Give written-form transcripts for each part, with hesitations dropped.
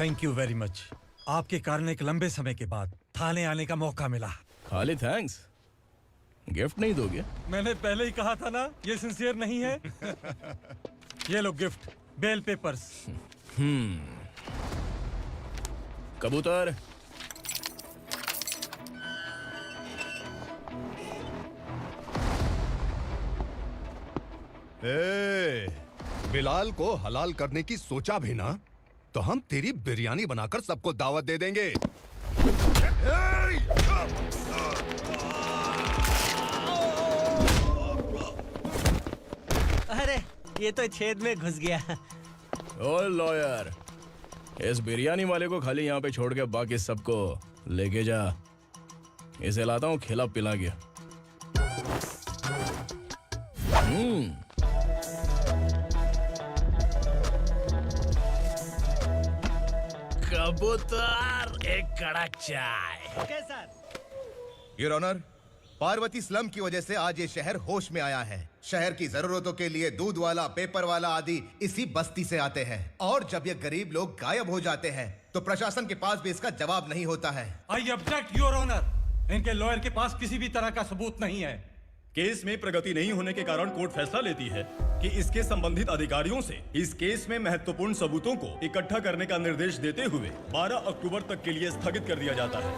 Thank you very much. आपके कारण एक लंबे समय के बाद थाने आने का मौका मिला। खाली थैंक्स, गिफ्ट नहीं दोगे? मैंने पहले ही कहा था ना, ये सिंसियर नहीं है। ये लो गिफ्ट, बेल पेपर्स। कबूतर, बिलाल को हलाल करने की सोचा भी ना, तो हम तेरी बिरयानी बनाकर सबको दावत दे देंगे। अरे ये तो छेद में घुस गया। ओ लॉयर, इस बिरयानी वाले को खाली यहाँ पे छोड़ के बाकी सबको लेके जा। इसे लाता हूँ खिला पिला के। कबूतर, एक कड़क चाय। Okay sir. Your honour, Parvati slum की वजह से आज ये शहर होश में आया है। शहर की जरूरतों के लिए दूध वाला, पेपर वाला आदि इसी बस्ती से आते हैं, और जब ये गरीब लोग गायब हो जाते हैं तो प्रशासन के पास भी इसका जवाब नहीं होता है। I object your honour. इनके लॉयर के पास किसी भी तरह का सबूत नहीं है। केस में प्रगति नहीं होने के कारण कोर्ट फैसला लेती है कि इसके संबंधित अधिकारियों से इस केस में महत्वपूर्ण सबूतों को इकट्ठा करने का निर्देश देते हुए 12 अक्टूबर तक के लिए स्थगित कर दिया जाता है।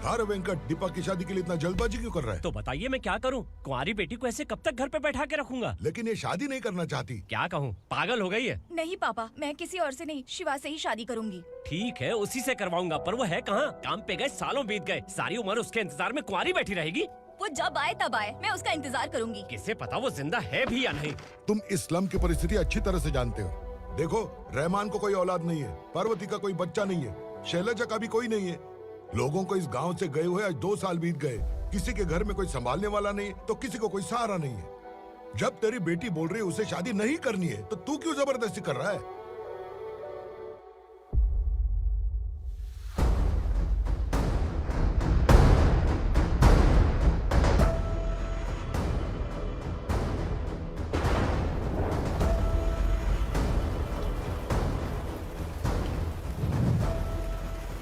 अरे वेंकट, दीपक की शादी के लिए इतना जल्दबाजी क्यों कर रहा है? तो बताइए मैं क्या करूं? कुंवारी बेटी को ऐसे कब तक घर पे बैठा के रखूंगा? लेकिन ये शादी नहीं करना चाहती। क्या कहूं, पागल हो गई है। नहीं पापा, मैं किसी और से नहीं, शिवा से ही शादी करूंगी। ठीक है, उसी से करवाऊंगा, पर वो है कहाँ? काम पे गए, सालों बीत गए, सारी उम्र उसके इंतजार में कुंवारी बैठी रहेगी। वो जब आए तब आए, मैं उसका इंतजार करूंगी। किसे पता वो जिंदा है भी या नहीं। तुम इस्लाम की परिस्थिति अच्छी तरह से जानते हो। देखो, रहमान को कोई औलाद नहीं है, पार्वती का कोई बच्चा नहीं है, शैलजा का भी कोई नहीं है। लोगों को इस गांव से गए हुए आज 2 साल बीत गए। किसी के घर में कोई संभालने वाला नहीं, तो किसी को कोई सहारा नहीं है। जब तेरी बेटी बोल रही है उसे शादी नहीं करनी है, तो तू क्यों जबरदस्ती कर रहा है?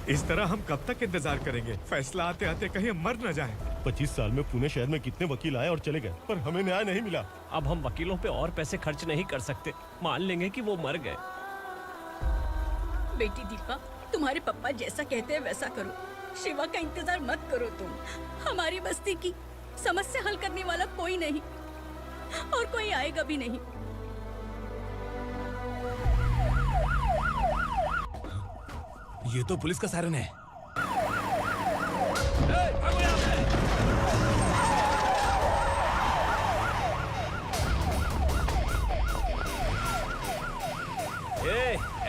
इस तरह हम कब तक इंतजार करेंगे? फैसला आते आते कहीं हम मर न जाएं। 25 साल में पुणे शहर में कितने वकील आए और चले गए, पर हमें न्याय नहीं मिला। अब हम वकीलों पे और पैसे खर्च नहीं कर सकते। मान लेंगे कि वो मर गए। बेटी दीपा, तुम्हारे पापा जैसा कहते हैं वैसा करो। शिवा का इंतजार मत करो तुम। हमारी बस्ती की समस्या हल करने वाला कोई नहीं, और कोई आएगा भी नहीं। ये तो पुलिस का सायरन है।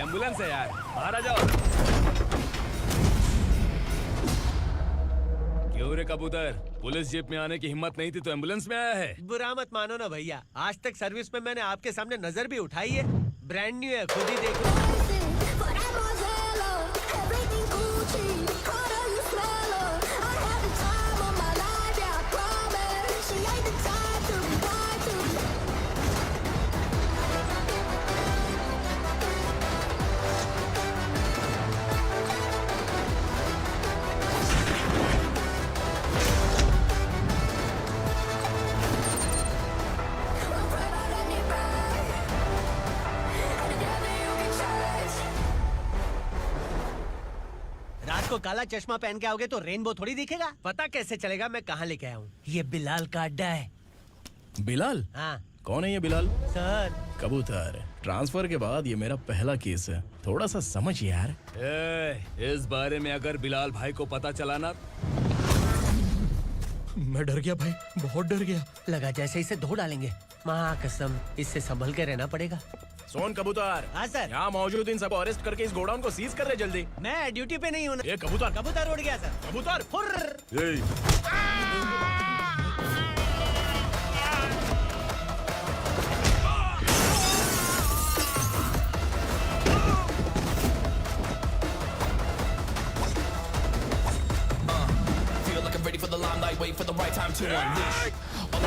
एम्बुलेंस है यार, बाहर आ जाओ। क्यों रे कबूतर, पुलिस जीप में आने की हिम्मत नहीं थी तो एम्बुलेंस में आया है? बुरा मत मानो ना भैया, आज तक सर्विस में मैंने आपके सामने नजर भी उठाई है। ब्रांड न्यू है, खुद ही देखो। रात को काला चश्मा पहन के आओगे तो रेनबो थोड़ी दिखेगा। पता कैसे चलेगा मैं कहाँ लेके आया हूँ? ये बिलाल का अड्डा है। बिलाल? हाँ कौन है ये बिलाल? सर, कबूतर, ट्रांसफर के बाद ये मेरा पहला केस है, थोड़ा सा समझ यार। इस बारे में अगर बिलाल भाई को पता चला ना। मैं डर गया भाई, बहुत डर गया। लगा जैसे इसे धो डालेंगे। माँ कसम, इससे संभल के रहना पड़ेगा। सोन कबूतर। हाँ सर। यहाँ मौजूद इन सबको अरेस्ट करके इस गोडाउन को सीज कर रहे जल्दी। मैं ड्यूटी पे नहीं हूँ। ये कबूतर। कबूतर उड़ गया सर। कबूतर। Feel like I'm ready for the limelight, wait for the right time to unleash. All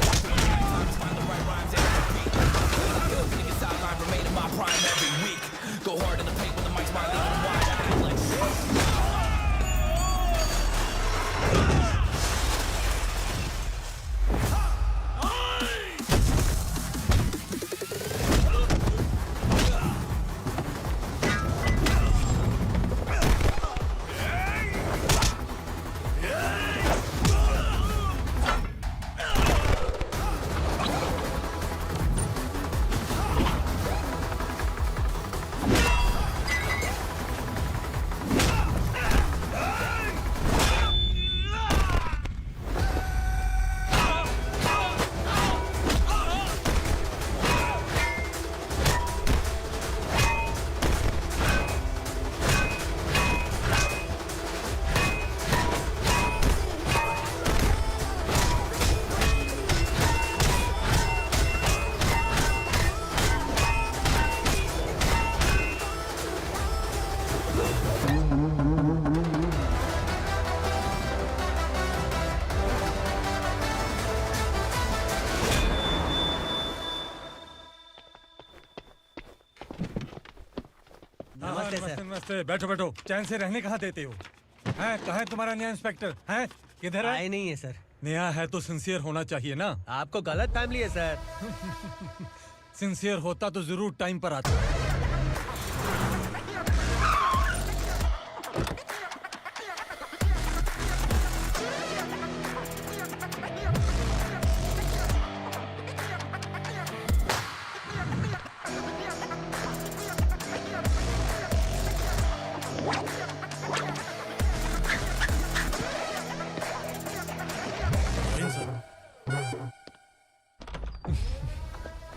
नमस्ते सर। नमस्ते। बैठो बैठो, चैन से रहने कहाँ देते हो? हैं, कहाँ है तुम्हारा नया इंस्पेक्टर? हैं, किधर है? आए नहीं है सर। नया है तो सिंसियर होना चाहिए ना। आपको गलत फैमिली है सर। सिंसियर होता तो जरूर टाइम पर आता।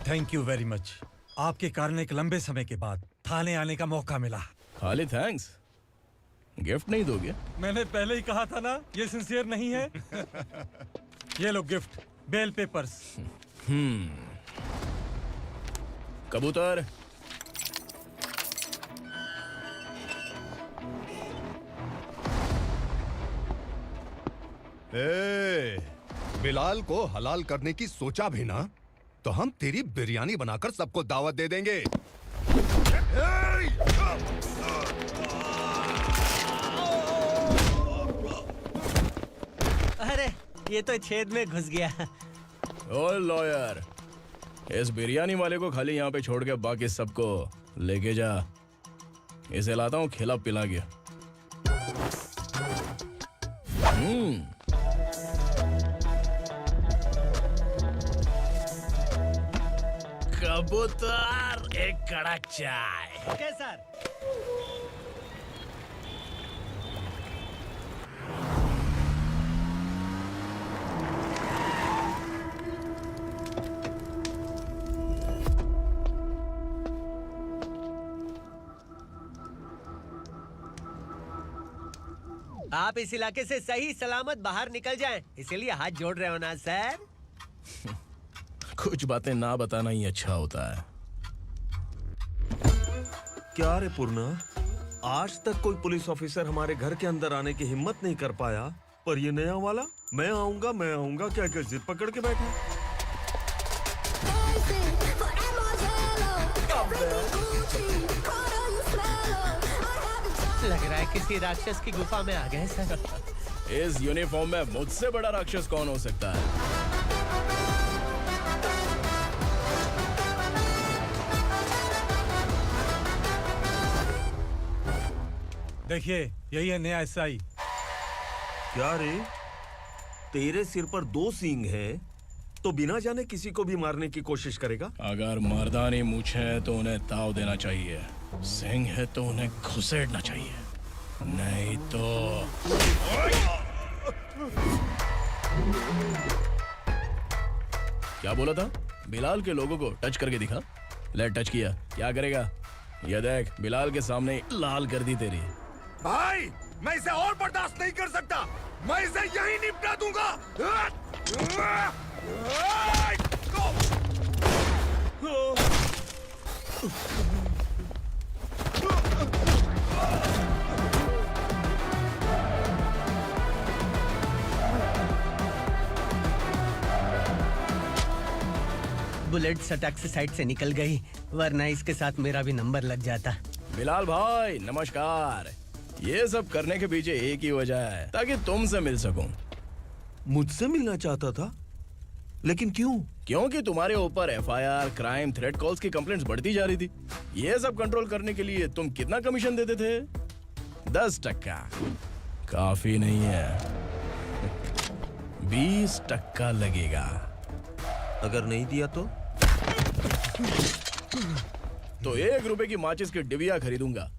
Thank you very much. आपके कारण एक लंबे समय के बाद थाने आने का मौका मिला। खाली थैंक्स, गिफ्ट नहीं दोगे? मैंने पहले ही कहा था ना, ये सिंसियर नहीं है। ये लो गिफ्ट, बेल पेपर्स। कबूतर। बिलाल को हलाल करने की सोचा भी ना, तो हम तेरी बिरयानी बनाकर सबको दावत दे देंगे। अरे ये तो छेद में घुस गया। ओ लॉयर, इस बिरयानी वाले को खाली यहाँ पे छोड़ के बाकी सबको लेके जा। इसे लाता हूँ खिला पिला के। कबूतर, एक कड़क चाय। Okay sir. आप इस इलाके से सही सलामत बाहर निकल जाएं, इसीलिए हाथ जोड़ रहे हो ना सर। कुछ बातें ना बताना ही अच्छा होता है। क्या रे पूर्णा, आज तक कोई पुलिस ऑफिसर हमारे घर के अंदर आने की हिम्मत नहीं कर पाया, पर ये नया वाला मैं आऊंगा क्या क्या जिद पकड़ के बैठा। लग रहा है किसी राक्षस की गुफा में आ गए सर। इस यूनिफॉर्म में मुझसे बड़ा राक्षस कौन हो सकता है? देखिए, यही है नया एसआई। क्या रे, तेरे सिर पर 2 सींग है तो बिना जाने किसी को भी मारने की कोशिश करेगा? अगर मर्दानी मूछें हैं तो उन्हें ताव देना चाहिए, सिंह है तो उन्हें घुसेड़ना चाहिए, नहीं तो। क्या बोला था? बिलाल के लोगों को टच करके दिखा। ले टच किया, क्या करेगा? ये देख, बिलाल के सामने ही लाल कर दी तेरी। भाई, मैं इसे और बर्दाश्त नहीं कर सकता। मैं इसे यहीं निपटा दूंगा। बुलेट सटक से साइड से निकल गई, वरना इसके साथ मेरा भी नंबर लग जाता। बिलाल भाई नमस्कार। ये सब करने के पीछे एक ही वजह है, ताकि तुमसे मिल सकूं। मुझसे मिलना चाहता था, लेकिन क्यों? क्योंकि तुम्हारे ऊपर एफआईआर, क्राइम, थ्रेट कॉल्स की कंप्लेंट्स बढ़ती जा रही थी। ये सब कंट्रोल करने के लिए तुम कितना कमीशन देते थे? 10%। काफी नहीं है, 20% लगेगा। अगर नहीं दिया तो 1 रुपए की माचिस की डिबिया खरीदूंगा।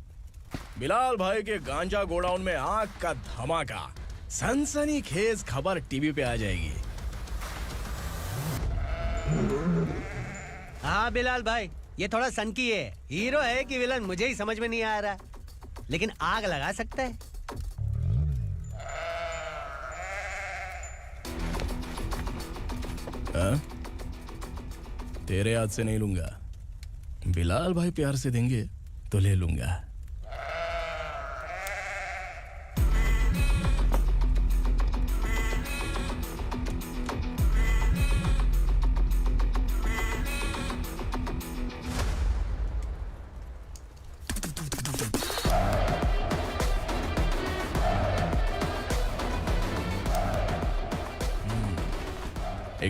बिलाल भाई के गांजा गोडाउन में आग का धमाका, सनसनीखेज खबर टीवी पे आ जाएगी। हाँ बिलाल भाई, ये थोड़ा सनकी है। हीरो है कि विलन मुझे ही समझ में नहीं आ रहा, लेकिन आग लगा सकता है। तेरे हाथ से नहीं लूंगा, बिलाल भाई प्यार से देंगे तो ले लूंगा।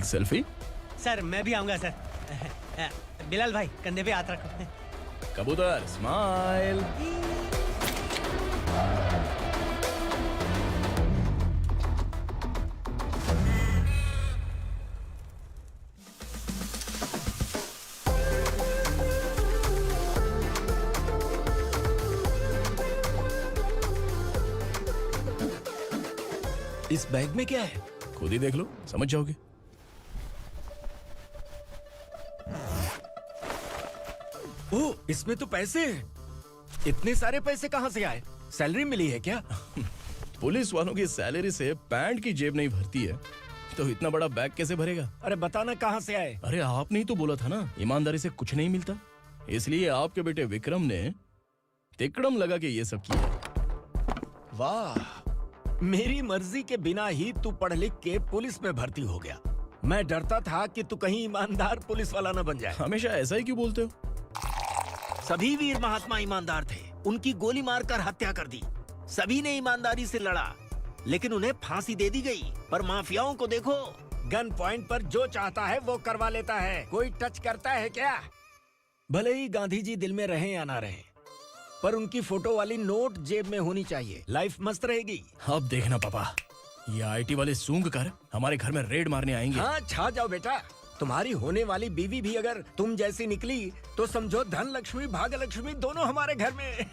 एक सेल्फी। सर मैं भी आऊंगा सर। बिलाल भाई कंधे पे हाथ रखो। कबूतर स्माइल। इस बैग में क्या है? खुद ही देख लो, समझ जाओगे। ओ, इसमें तो पैसे हैं। इतने सारे पैसे कहाँ से आए? सैलरी मिली है क्या? पुलिस वालों की सैलरी से पैंट की जेब नहीं भरती है, तो इतना बड़ा बैग कैसे भरेगा? अरे बताना कहाँ से आए? अरे आपने ही तो बोला था ना, ईमानदारी से कुछ नहीं मिलता, इसलिए आपके बेटे विक्रम ने तिकड़म लगा के ये सब किया। वाह, मेरी मर्जी के बिना ही तू पढ़ लिख के पुलिस में भर्ती हो गया। मैं डरता था कि तू कहीं ईमानदार पुलिस वाला न बन जाए। हमेशा ऐसा ही क्यों बोलते हो? सभी वीर महात्मा ईमानदार थे, उनकी गोली मारकर हत्या कर दी। सभी ने ईमानदारी से लड़ा, लेकिन उन्हें फांसी दे दी गई। पर माफियाओं को देखो, गन पॉइंट पर जो चाहता है वो करवा लेता है। कोई टच करता है क्या? भले ही गांधी जी दिल में रहे या ना रहे, पर उनकी फोटो वाली नोट जेब में होनी चाहिए। लाइफ मस्त रहेगी। अब देखना पापा, ये आईटी वाले सूंघ कर हमारे घर में रेड मारने आएंगे। हाँ, छा जाओ बेटा। तुम्हारी होने वाली बीवी भी अगर तुम जैसी निकली तो समझो धन लक्ष्मी भाग्य लक्ष्मी दोनों हमारे घर में।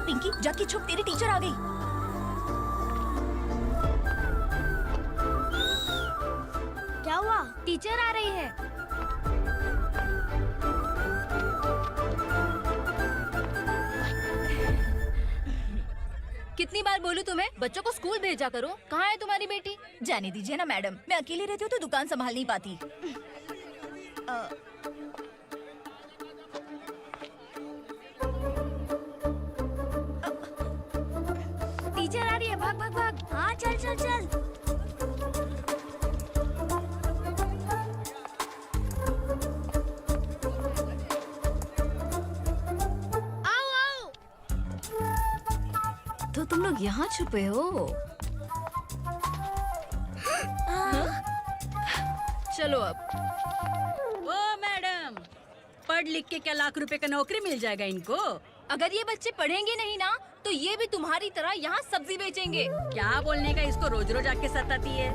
पिंकी जाके छुप, तेरी टीचर आ गई। क्या हुआ? टीचर आ रही है। कितनी बार बोलूं तुम्हें, बच्चों को स्कूल भेजा करो। कहाँ है तुम्हारी बेटी? जाने दीजिए ना मैडम, मैं अकेली रहती हूँ तो दुकान संभाल नहीं पाती। टीचर आ रही है, भाग भाग भाग। हाँ चल चल चल। आओ आओ। तो तुम लोग यहाँ छुपे हो? चलो अब। ओ मैडम, पढ़ लिख के क्या लाख रुपए का नौकरी मिल जाएगा इनको? अगर ये बच्चे पढ़ेंगे नहीं ना, तो ये भी तुम्हारी तरह यहाँ सब्जी बेचेंगे। क्या बोलने का, इसको रोज रोज आके सताती है।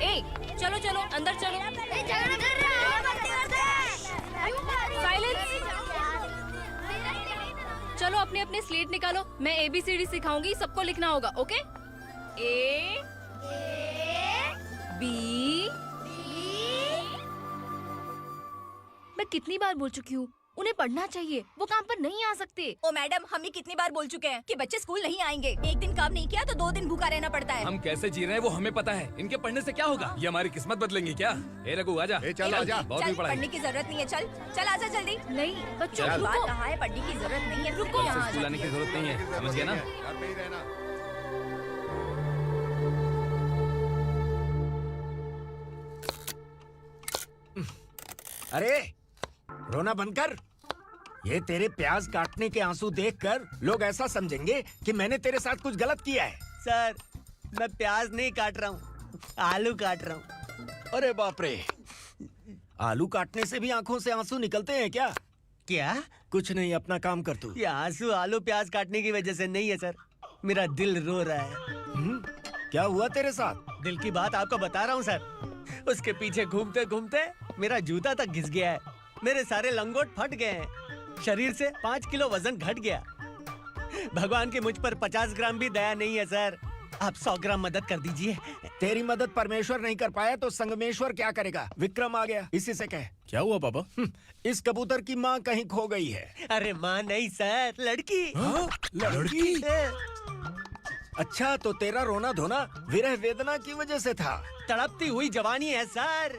ए, चलो चलो अंदर चलो। झगड़ा कर रहा साइलेंस। चलो अपने अपने स्लेट निकालो, मैं ABCD सिखाऊंगी, सबको लिखना होगा। ओके? A B। मैं कितनी बार बोल चुकी हूँ, उन्हें पढ़ना चाहिए, वो काम पर नहीं आ सकते। ओ मैडम, हम ही कितनी बार बोल चुके हैं कि बच्चे स्कूल नहीं आएंगे। एक दिन काम नहीं किया तो 2 दिन भूखा रहना पड़ता है। हम कैसे जी रहे हैं वो हमें पता है, इनके पढ़ने से क्या होगा? ये हमारी किस्मत बदलेंगी क्या? ए रघु आजा। चल आजा। बहुत ही पढ़ाई। पढ़ने की जरूरत नहीं है, चल चल आजा जल्दी। नहीं बच्चों चल। रुको। कहा है पढ़ने की जरूरत नहीं है, रुको। कल से स्कूल आने की जरूरत नहीं है, समझ गया ना? घर पे ही रहना। अरे रोना बंद कर। ये तेरे प्याज काटने के आंसू देखकर लोग ऐसा समझेंगे कि मैंने तेरे साथ कुछ गलत किया है। सर, मैं प्याज नहीं काट रहा हूँ, आलू काट रहा हूँ। अरे बाप रे, आलू काटने से भी आंखों से आंसू निकलते हैं क्या? क्या? कुछ नहीं, अपना काम कर तू। ये आंसू आलू प्याज काटने की वजह से नहीं है सर, मेरा दिल रो रहा है। क्या हुआ तेरे साथ? दिल की बात आपको बता रहा हूँ सर। उसके पीछे घूमते घूमते मेरा जूता तक घिस गया है, मेरे सारे लंगोट फट गए हैं, शरीर से 5 किलो वजन घट गया। भगवान की मुझ पर 50 ग्राम भी दया नहीं है सर। आप 100 ग्राम मदद कर दीजिए। तेरी मदद परमेश्वर नहीं कर पाया तो संगमेश्वर क्या करेगा? विक्रम आ गया, इसी से कह। क्या हुआ पापा? इस कबूतर की माँ कहीं खो गई है। अरे माँ नहीं सर, लड़की। लड़की? अच्छा, तो तेरा रोना धोना विरह वेदना की वजह से था। तड़पती हुई जवानी है सर।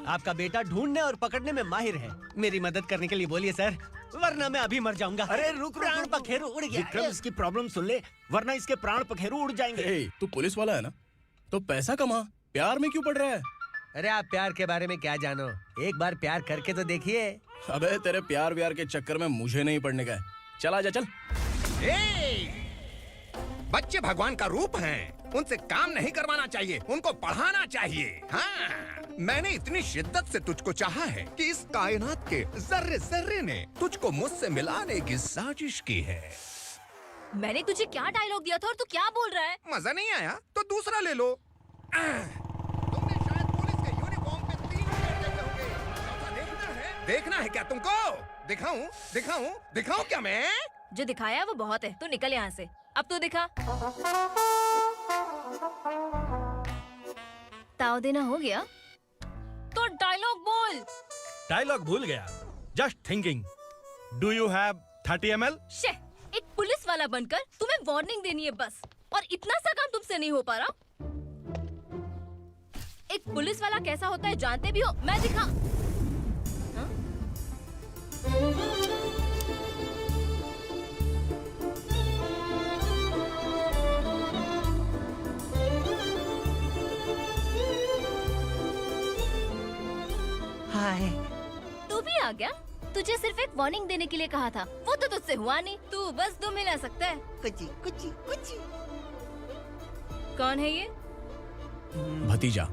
आपका बेटा ढूंढने और पकड़ने में माहिर है। मेरी मदद करने के लिए बोलिए सर, वरना मैं अभी मर जाऊंगा। अरे रुक रुक, प्राण पखेरु उड़ गया। विक्रम, इसकी प्रॉब्लम सुन ले, वरना इसके प्राण पखेरु उड़ जाएंगे। तू पुलिस वाला है ना, तो पैसा कमा, प्यार में क्यों पड़ रहा है? अरे आप प्यार के बारे में क्या जानो, एक बार प्यार करके तो देखिए। अबे तेरे प्यार व्यार के चक्कर में मुझे नहीं पड़ने का है। चल आजा चल। बच्चे भगवान का रूप हैं, उनसे काम नहीं करवाना चाहिए, उनको पढ़ाना चाहिए। हाँ, मैंने इतनी शिद्दत से तुझको चाहा है कि इस कायनात के जर्रे जर्रे ने तुझको मुझसे मिलाने की साजिश की है। मैंने तुझे क्या डायलॉग दिया था और तू क्या बोल रहा है? मजा नहीं आया तो दूसरा ले लो। तुमने शायद पुलिस के यूनिफॉर्म पे 3 मिनट देखे होंगे। चौथा देखना है क्या तुमको? दिखाऊं क्या मैं? जो दिखाया वो बहुत है, तू निकल यहाँ से। अब तो दिखा। ताव देना हो गया तो डायलॉग बोल। डायलॉग भूल गया। Just thinking. Do you have 30 ml? शे, एक पुलिस वाला बनकर तुम्हें वार्निंग देनी है बस, और इतना सा काम तुमसे नहीं हो पा रहा। एक पुलिस वाला कैसा होता है जानते भी हो? मैं दिखा। हाँ? हाय, तू भी आ गया? तुझे सिर्फ एक वार्निंग देने के लिए कहा था, वो तो तुझसे हुआ नहीं। तू बस दो मिला सकता है। कुछ। कौन है ये? भतीजा।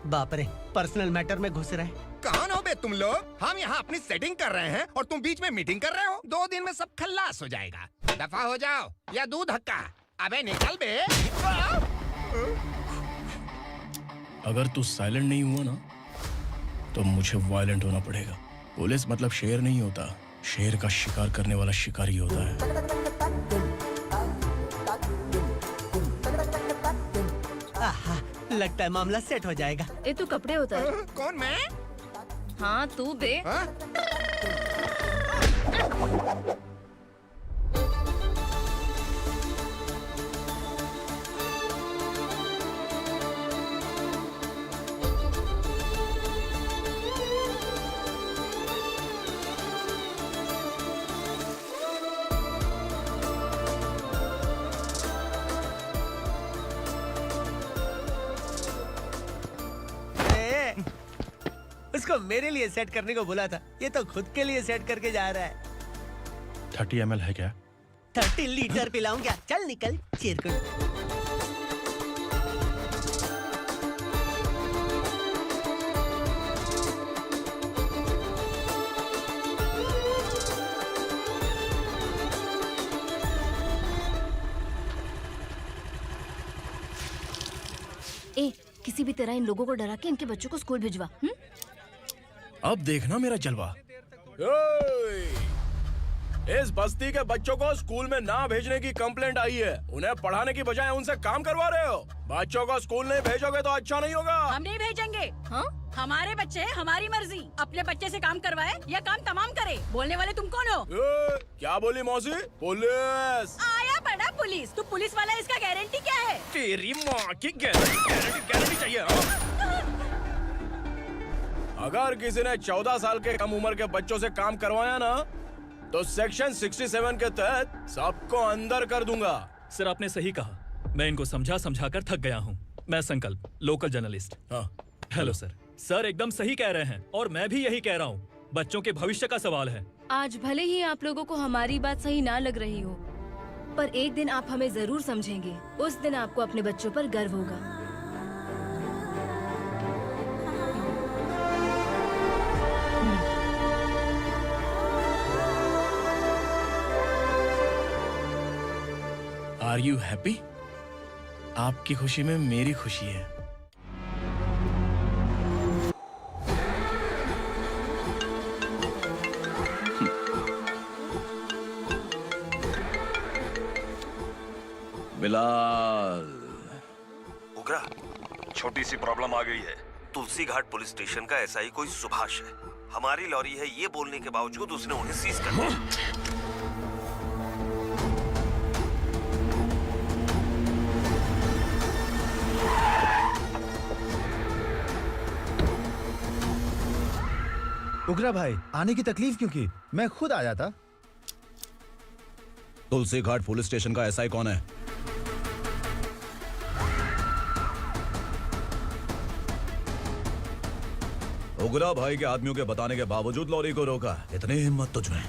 बाप रे, पर्सनल मैटर में घुस रहे। कौन हो बे तुम लोग? हम यहाँ अपनी सेटिंग कर रहे हैं और तुम बीच में मीटिंग कर रहे हो। 2 दिन में सब खल्लास हो जाएगा। दफा हो जाओ या दूध हक्का। अबे निकल बे। अगर तू साइलेंट नहीं हुआ ना तो मुझे वायलेंट होना पड़ेगा। पुलिस मतलब शेर नहीं होता, शेर का शिकार करने वाला शिकारी होता है। आहा, लगता है मामला सेट हो जाएगा। ये तू कपड़े उतार। कौन, मैं? हाँ तू बे। उसको मेरे लिए सेट करने को बोला था, ये तो खुद के लिए सेट करके जा रहा है। 30 ml है क्या? 30 लीटर पिलाऊं क्या? चल निकल चिरकुट। ए, किसी भी तरह इन लोगों को डरा के इनके बच्चों को स्कूल भिजवा। अब देखना मेरा जलवा। इस बस्ती के बच्चों को स्कूल में ना भेजने की कंप्लेंट आई है। उन्हें पढ़ाने की बजाय उनसे काम करवा रहे हो। बच्चों को स्कूल नहीं भेजोगे तो अच्छा नहीं होगा। हम नहीं भेजेंगे। हाँ? हमारे बच्चे, हमारी मर्जी। अपने बच्चे से काम करवाए या काम तमाम करे। बोलने वाले तुम कौन हो? क्या बोली मौसी? पुलिस आया बड़ा पुलिस। तू पुलिस वाला, इसका गारंटी क्या है? तेरी माँ की गारंटी चाहिए। अगर किसी ने 14 साल के कम उम्र के बच्चों से काम करवाया ना तो सेक्शन 67 के तहत सबको अंदर कर दूंगा। सर आपने सही कहा। मैं इनको समझा कर थक गया हूँ। मैं संकल्प, लोकल जर्नलिस्ट। हाँ। Hello sir. सर एकदम सही कह रहे हैं और मैं भी यही कह रहा हूँ। बच्चों के भविष्य का सवाल है। आज भले ही आप लोगों को हमारी बात सही ना लग रही हो, पर एक दिन आप हमें जरूर समझेंगे। उस दिन आपको अपने बच्चों पर गर्व होगा। Are you happy? आपकी खुशी में मेरी खुशी है। बिलाल, उगरा, छोटी सी प्रॉब्लम आ गई है। तुलसी घाट पुलिस स्टेशन का एसआई कोई सुभाष है। हमारी लॉरी है ये बोलने के बावजूद उसने उन्हें सीज कर दिया। उगरा भाई, आने की तकलीफ क्यों की? मैं खुद आ जाता। तुलसी घाट पुलिस स्टेशन का एसआई कौन है? उगरा भाई के आदमियों के बताने के बावजूद लॉरी को रोका। इतनी हिम्मत तुझमें?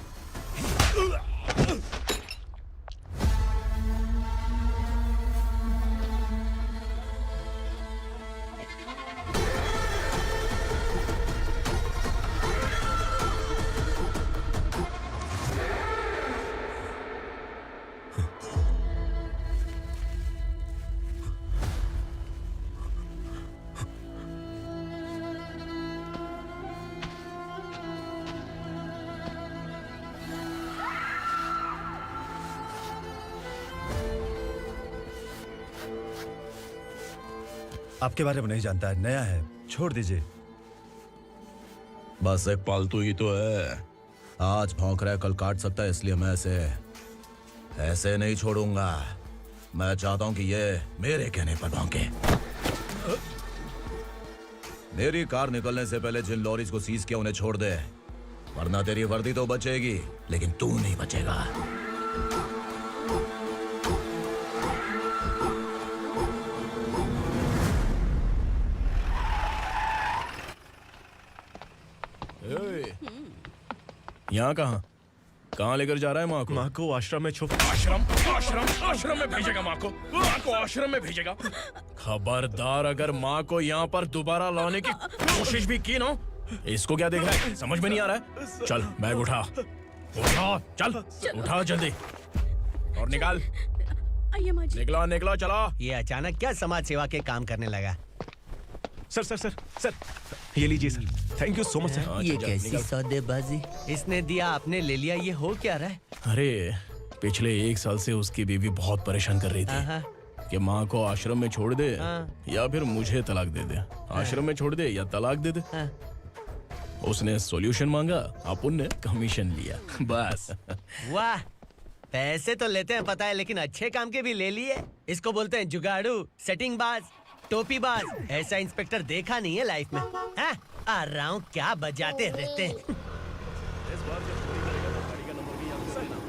आपके बारे में नहीं जानता है, नया है, छोड़ दीजिए। बस एक पालतू ही तो है। आज भौंक रहा है, कल काट सकता है, इसलिए मैं ऐसे नहीं छोड़ूंगा। मैं चाहता हूं कि ये मेरे कहने पर भौंके। मेरी कार निकलने से पहले जिन लॉरीज को सीज किया उन्हें छोड़ दे, वरना तेरी वर्दी तो बचेगी लेकिन तू नहीं बचेगा। यहाँ कहाँ लेकर जा रहा है माँ को? माँ को आश्रम में छुप। आश्रम में भेजेगा माँ को? माँ को आश्रम में भेजेगा? खबरदार, अगर माँ को यहाँ पर दोबारा लाने की कोशिश भी की ना, इसको क्या देख रहा है? समझ में नहीं आ रहा है? चल बैग उठा, चल उठा जल्दी और निकाल। निकला चला। ये अचानक क्या समाज सेवा के काम करने लगा? सर, ये लीजिए sir. Thank you so much sir. ये कैसी सौदेबाजी? इसने दिया, आपने ले लिया, ये हो क्या रहा है? अरे पिछले 1 साल से उसकी बीवी बहुत परेशान कर रही थी कि माँ को आश्रम में छोड़ दे या फिर मुझे तलाक दे दे। आश्रम में छोड़ दे या तलाक दे दे। उसने सॉल्यूशन मांगा, अपन ने कमीशन लिया, बस। वाह, पैसे तो लेते हैं पता है, लेकिन अच्छे काम के भी ले लिए। इसको बोलते हैं जुगाड़ू, सेटिंग बाज, टोपी बाज। ऐसा इंस्पेक्टर देखा नहीं है लाइफ में। हाँ? आ रहा हूँ, क्या बजाते रहते हैं।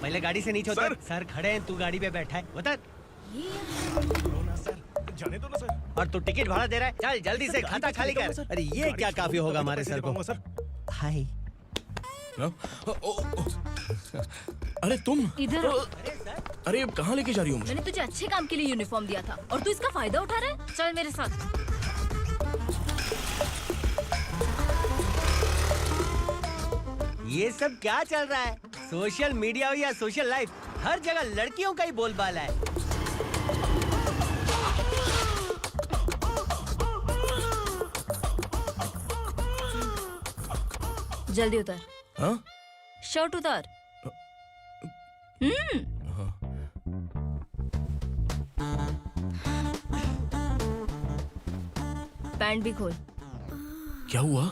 पहले गाड़ी से नीचे उतर। सर खड़े हैं, तू गाड़ी पे बैठा है, उतर। जाने दो ना सर। और तू टिकट भाड़ा दे रहा है? चल जल्दी से खाता खाली कर। अरे ये क्या काफी होगा हमारे सर को? हाय। अरे तुम इधर। अरे कहाँ लेके जा रही हो मुझे? मैंने तुझे अच्छे काम के लिए यूनिफॉर्म दिया था और तू इसका फायदा उठा रहा है। चल मेरे साथ। ये सब क्या चल रहा है? सोशल मीडिया हो या सोशल लाइफ, हर जगह लड़कियों का ही बोलबाला है। जल्दी उतर। हाँ? शर्ट उतार। पैंट भी खोल। क्या हुआ?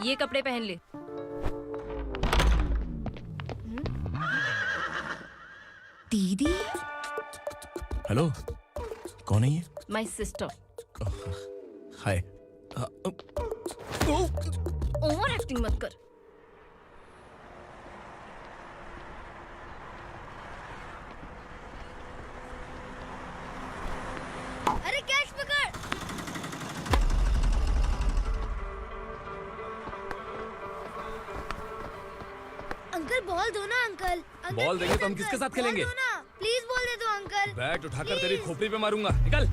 ये कपड़े पहन ले। दीदी। हेलो, कौन है ये? My sister. Hi. Over acting मत कर। अरे कैच पकड़। अंकल बॉल दो ना अंकल। बॉल देंगे तो हम किसके साथ खेलेंगे? प्लीज बॉल दे दो अंकल। बैट उठाकर तेरी खोपड़ी पे मारूंगा, निकल।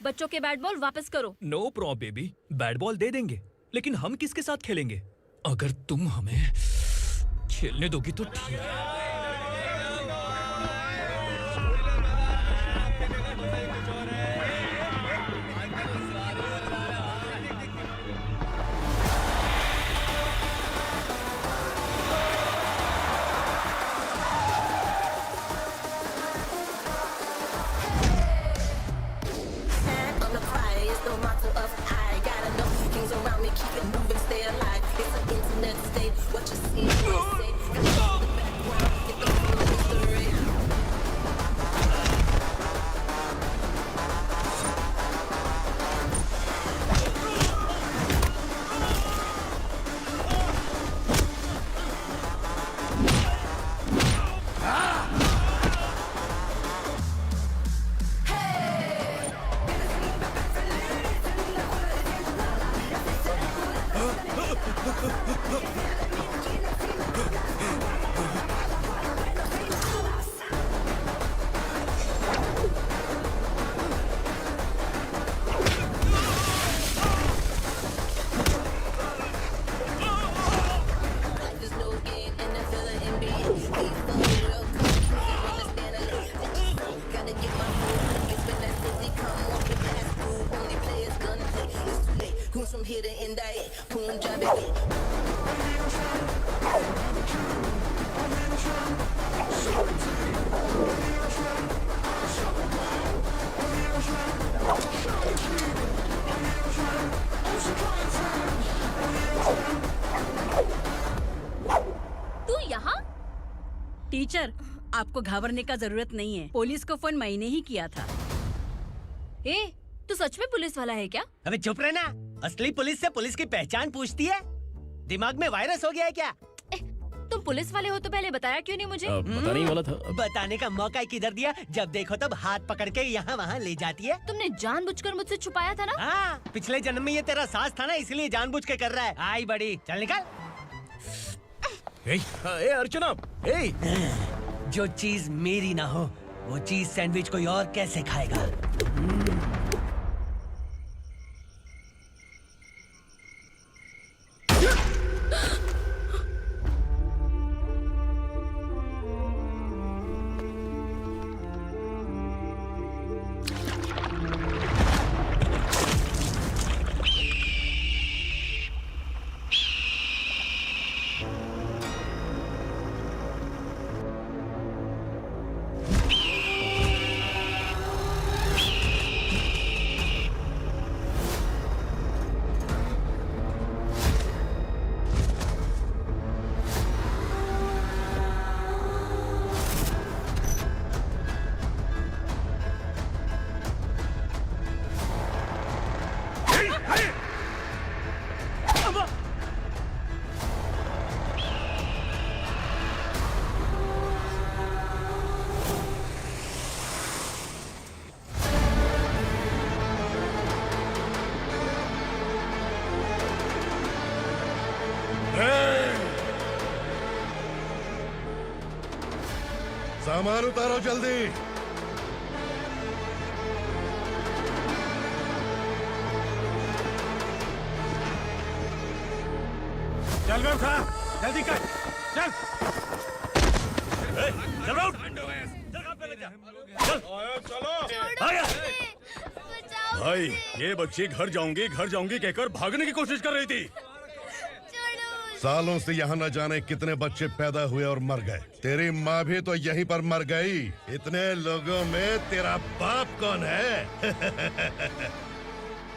बच्चों के बैट बॉल वापस करो। No problem baby, bat ball दे देंगे, लेकिन हम किसके साथ खेलेंगे? अगर तुम हमें खेलने दोगी तो ठीक है। टीचर, आपको घबराने का जरूरत नहीं है। पुलिस को फोन मैंने ही किया था। ए, तू सच में पुलिस वाला है क्या? अबे चुप रहना। असली पुलिस से पुलिस की पहचान पूछती है? दिमाग में वायरस हो गया है क्या? तुम पुलिस वाले हो तो पहले बताया क्यों नहीं मुझे? बताने ही वाला था। बताने का मौका किधर दिया? जब देखो तब हाथ पकड़ के यहाँ वहाँ ले जाती है। तुमने जानबूझकर मुझसे छुपाया था ना? हाँ, पिछले जन्म में ये तेरा सास था ना, इसलिए जानबूझ के कर रहा है। आई बड़ी, चल निकल। ए अर्चना, जो चीज मेरी ना हो वो चीज सैंडविच कोई और कैसे खाएगा? सामान उतारो जल्दी। चल बे उठा, जल्दी कर, चल। चल उठ, भाई, ये बच्ची घर जाऊंगी कहकर भागने की कोशिश कर रही थी। सालों से यहाँ न जाने कितने बच्चे पैदा हुए और मर गए। तेरी माँ भी तो यहीं पर मर गई। इतने लोगों में तेरा बाप कौन है?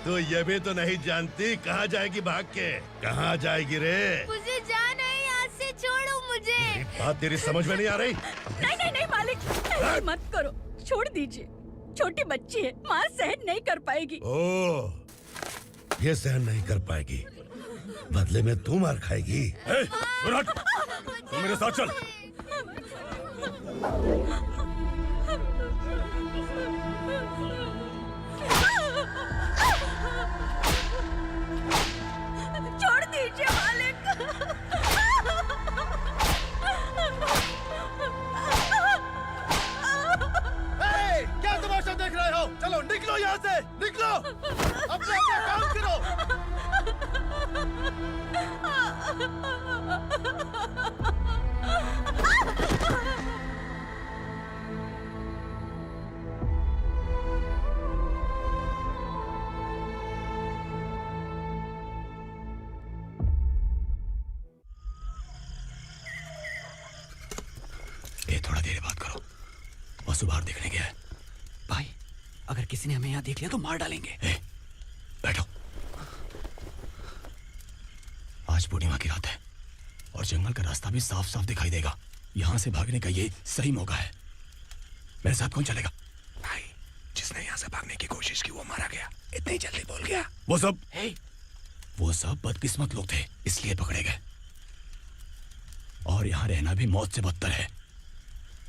तू ये भी तो नहीं जानती कहाँ जाएगी भाग के? कहाँ जाएगी रे? मुझे जाना है, यहाँ से छोड़ो मुझे। बात तेरी समझ में नहीं आ रही? नहीं मालिक, ऐसे मत करो, छोड़ दीजिए। छोटी बच्ची है, माँ सहन नहीं कर पाएगी। ओह, ये सहन नहीं कर पाएगी, बदले में तू मार खाएगी। तू मेरे साथ चल। छोड़ दीजिए मालिक। क्या तमाशा देख रहे हो? चलो निकलो यहाँ से, निकलो। अपना काम करो। वासु बाहर देखने गया है। भाई अगर किसी ने हमें यहाँ देख लिया तो मार डालेंगे। बैठो। आज पूर्णिमा की रात है और जंगल का रास्ता भी साफ साफ दिखाई देगा। यहाँ से भागने का ये सही मौका है। मेरे साथ कौन चलेगा? भाई, जिसने यहाँ से भागने की कोशिश की वो मारा गया। इतनी जल्दी बोल गया। वो सब बदकिस्मत लोग थे, इसलिए पकड़े गए। और यहाँ रहना भी मौत से बदतर है।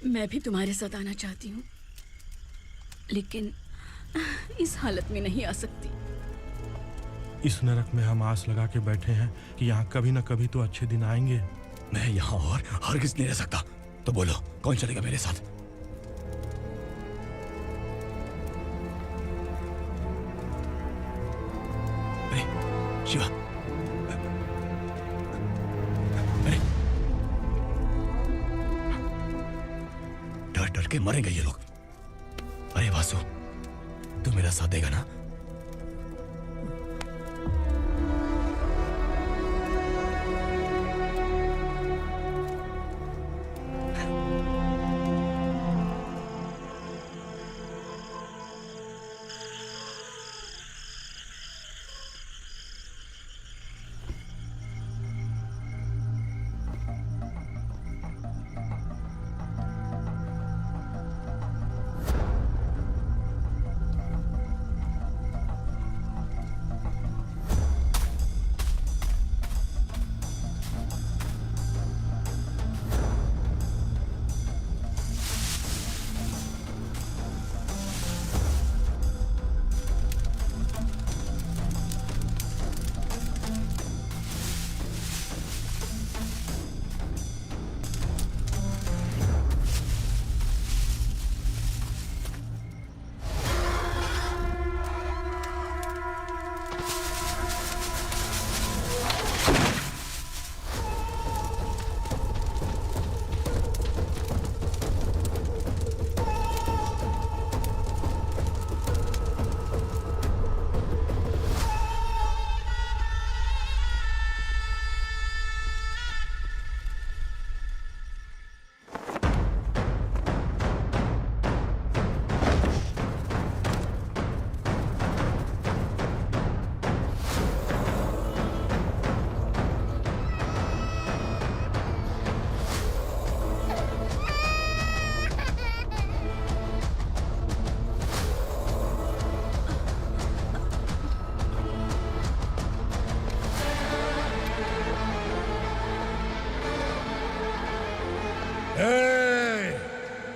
मैं भी तुम्हारे साथ आना चाहती हूँ, लेकिन इस हालत में नहीं आ सकती। इस नरक में हम आस लगा के बैठे हैं कि यहाँ कभी न कभी तो अच्छे दिन आएंगे। मैं यहाँ और हरगिज़ नहीं रह सकता। तो बोलो, कौन चलेगा मेरे साथ? अरे शिवा, अरे डर डर के मरेंगे ये लोग। अरे वासु, तू मेरा साथ देगा ना?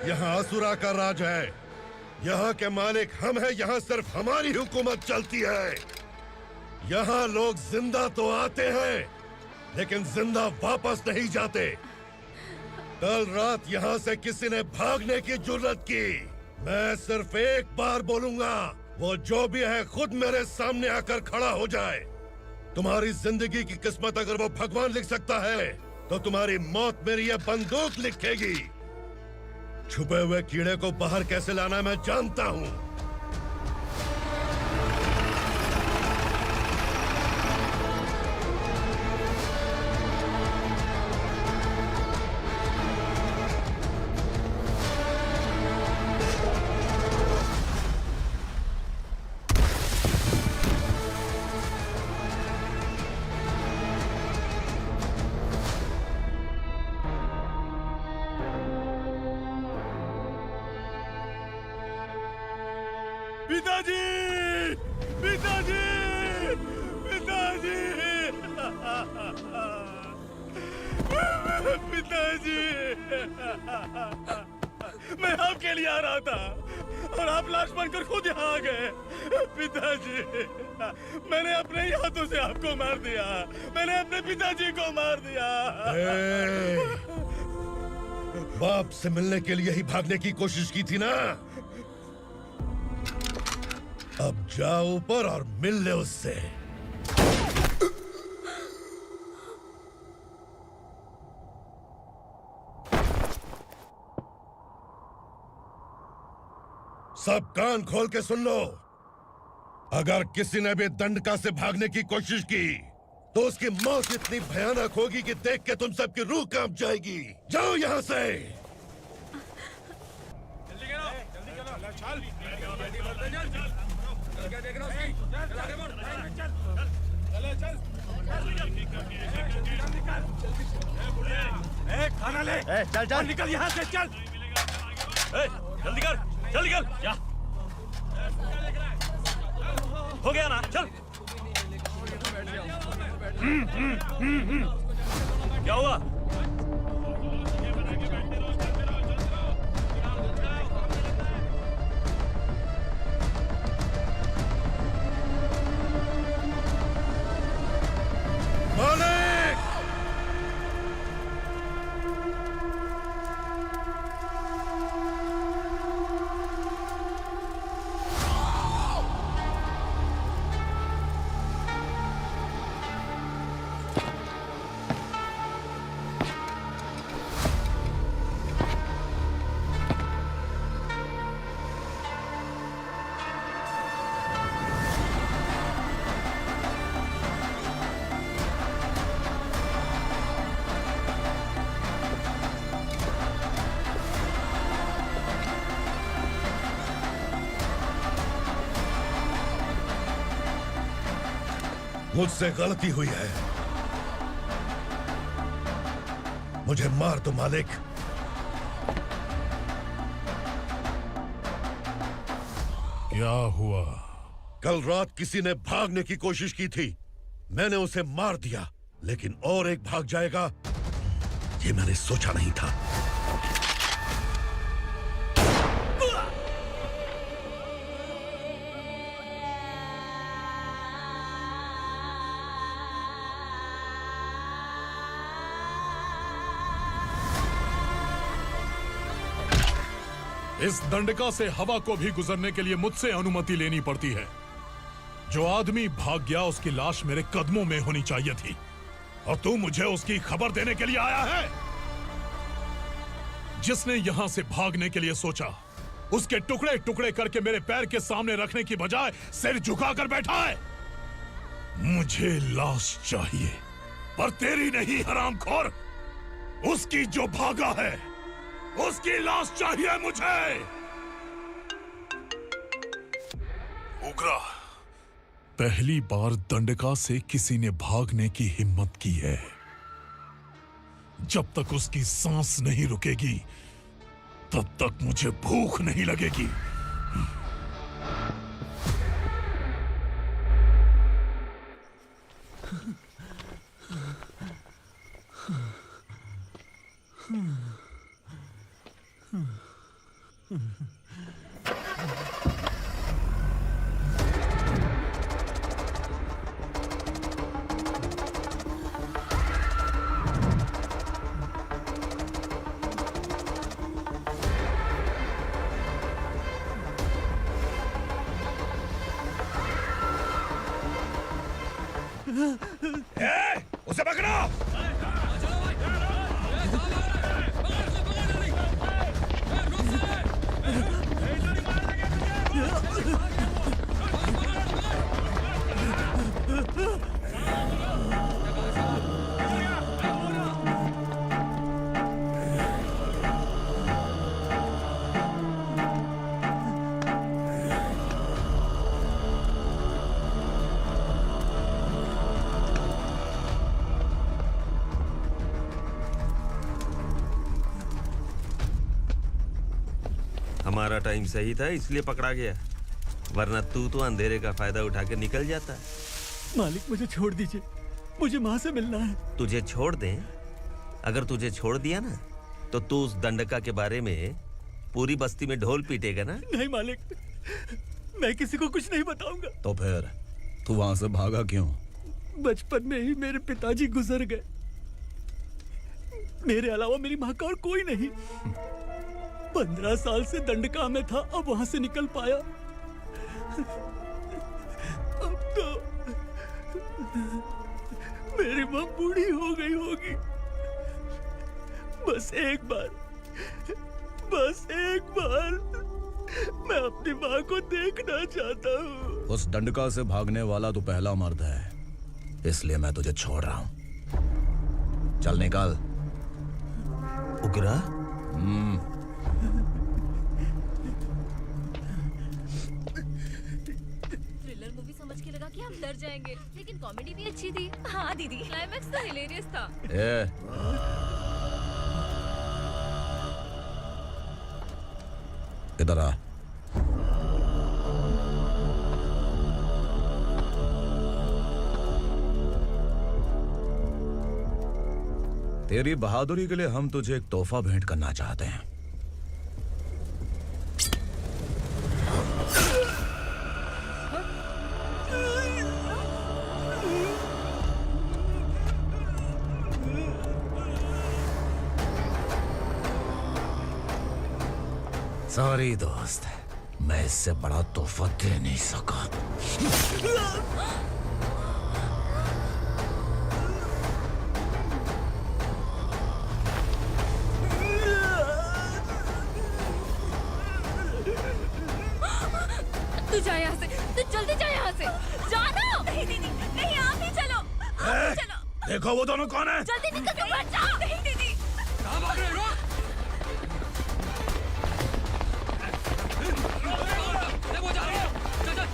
यहाँ असुरा का राज है। यहाँ के मालिक हम हैं। यहाँ सिर्फ हमारी हुकूमत चलती है। यहाँ लोग जिंदा तो आते हैं लेकिन जिंदा वापस नहीं जाते। कल रात यहाँ से किसी ने भागने की जुर्रत की, मैं सिर्फ एक बार बोलूंगा, वो जो भी है खुद मेरे सामने आकर खड़ा हो जाए। तुम्हारी जिंदगी की किस्मत अगर वो भगवान लिख सकता है तो तुम्हारी मौत मेरी ये बंदूक लिखेगी। छुपे हुए कीड़े को बाहर कैसे लाना मैं जानता हूँ। पिताजी! पिताजी! पिताजी! पिताजी! मैं आपके लिए आ रहा था और आप लाश बनकर खुद यहाँ आ गए। पिताजी, मैंने अपने ही हाथों से आपको मार दिया। मैंने अपने पिताजी को मार दिया। बाप से मिलने के लिए ही भागने की कोशिश की थी ना? अब जाओ ऊपर और मिल ले उससे। सब कान खोल के सुन लो। अगर किसी ने भी दंडका से भागने की कोशिश की तो उसकी मौत इतनी भयानक होगी कि देख के तुम सबकी रूह कांप जाएगी। जाओ यहाँ से। खाना ले। चल चल निकल यहाँ से, चल। जल्दी कर, जल्दी कर, जा। हो गया ना, चल। क्या हुआ? मुझसे गलती हुई है, मुझे मार दो मालिक। क्या हुआ? कल रात किसी ने भागने की कोशिश की थी, मैंने उसे मार दिया, लेकिन और एक भाग जाएगा ये मैंने सोचा नहीं था। इस दंडका से हवा को भी गुजरने के लिए मुझसे अनुमति लेनी पड़ती है। जो आदमी भाग गया उसकी लाश मेरे कदमों में होनी चाहिए थी, और तू मुझे उसकी खबर देने के लिए आया है। जिसने यहां से भागने के लिए सोचा, उसके टुकड़े टुकड़े करके मेरे पैर के सामने रखने की बजाय सिर झुकाकर बैठा है। मुझे लाश चाहिए, पर तेरी नहीं हरामखोर, उसकी जो भागा है उसकी लाश चाहिए मुझे। उग्रा, पहली बार दंडका से किसी ने भागने की हिम्मत की है। जब तक उसकी सांस नहीं रुकेगी तब तक मुझे भूख नहीं लगेगी। उसे पकड़ो। हमारा टाइम सही था इसलिए पकड़ा गया, वरना तू तो अंधेरे का फायदा उठा के निकल जाता है। मालिक मुझे छोड़ दीजिए, मुझे माँ से मिलना है। तुझे छोड़ दें? अगर तुझे छोड़ दिया ना तो तू उस दंडका के बारे में पूरी बस्ती में ढोल पीटेगा ना। नहीं मालिक, मैं किसी को कुछ नहीं बताऊंगा। तो फिर तू वहां से भागा क्यों? बचपन में ही मेरे पिताजी गुजर गए, मेरे अलावा मेरी माँ का और कोई नहीं। 15 साल से दंडका में था, अब वहां से निकल पाया। अब तो मेरी माँ बूढ़ी हो गई होगी। बस एक बार मैं अपनी माँ को देखना चाहता हूँ। उस दंडका से भागने वाला तो पहला मर्द है, इसलिए मैं तुझे छोड़ रहा हूँ। चल निकल। उग्रा? लगा कि हम डर जाएंगे, लेकिन कॉमेडी भी अच्छी थी। हाँ दीदी, क्लाइमैक्स तो हिलेरियस था। इधर आ। तेरी बहादुरी के लिए हम तुझे एक तोहफा भेंट करना चाहते हैं। सॉरी दोस्त, मैं इससे बड़ा तोहफा दे नहीं सका। तू जा यहाँ से, तू जल्दी जा यहाँ से। जाना। नहीं दीदी, नहीं आप ही चलो, आप ही चलो। देखो वो दोनों कौन है? जल्दी निकल के मत जाओ। नहीं दीदी। कहाँ भाग रहे हो? वो जा रहे हो। चल चल।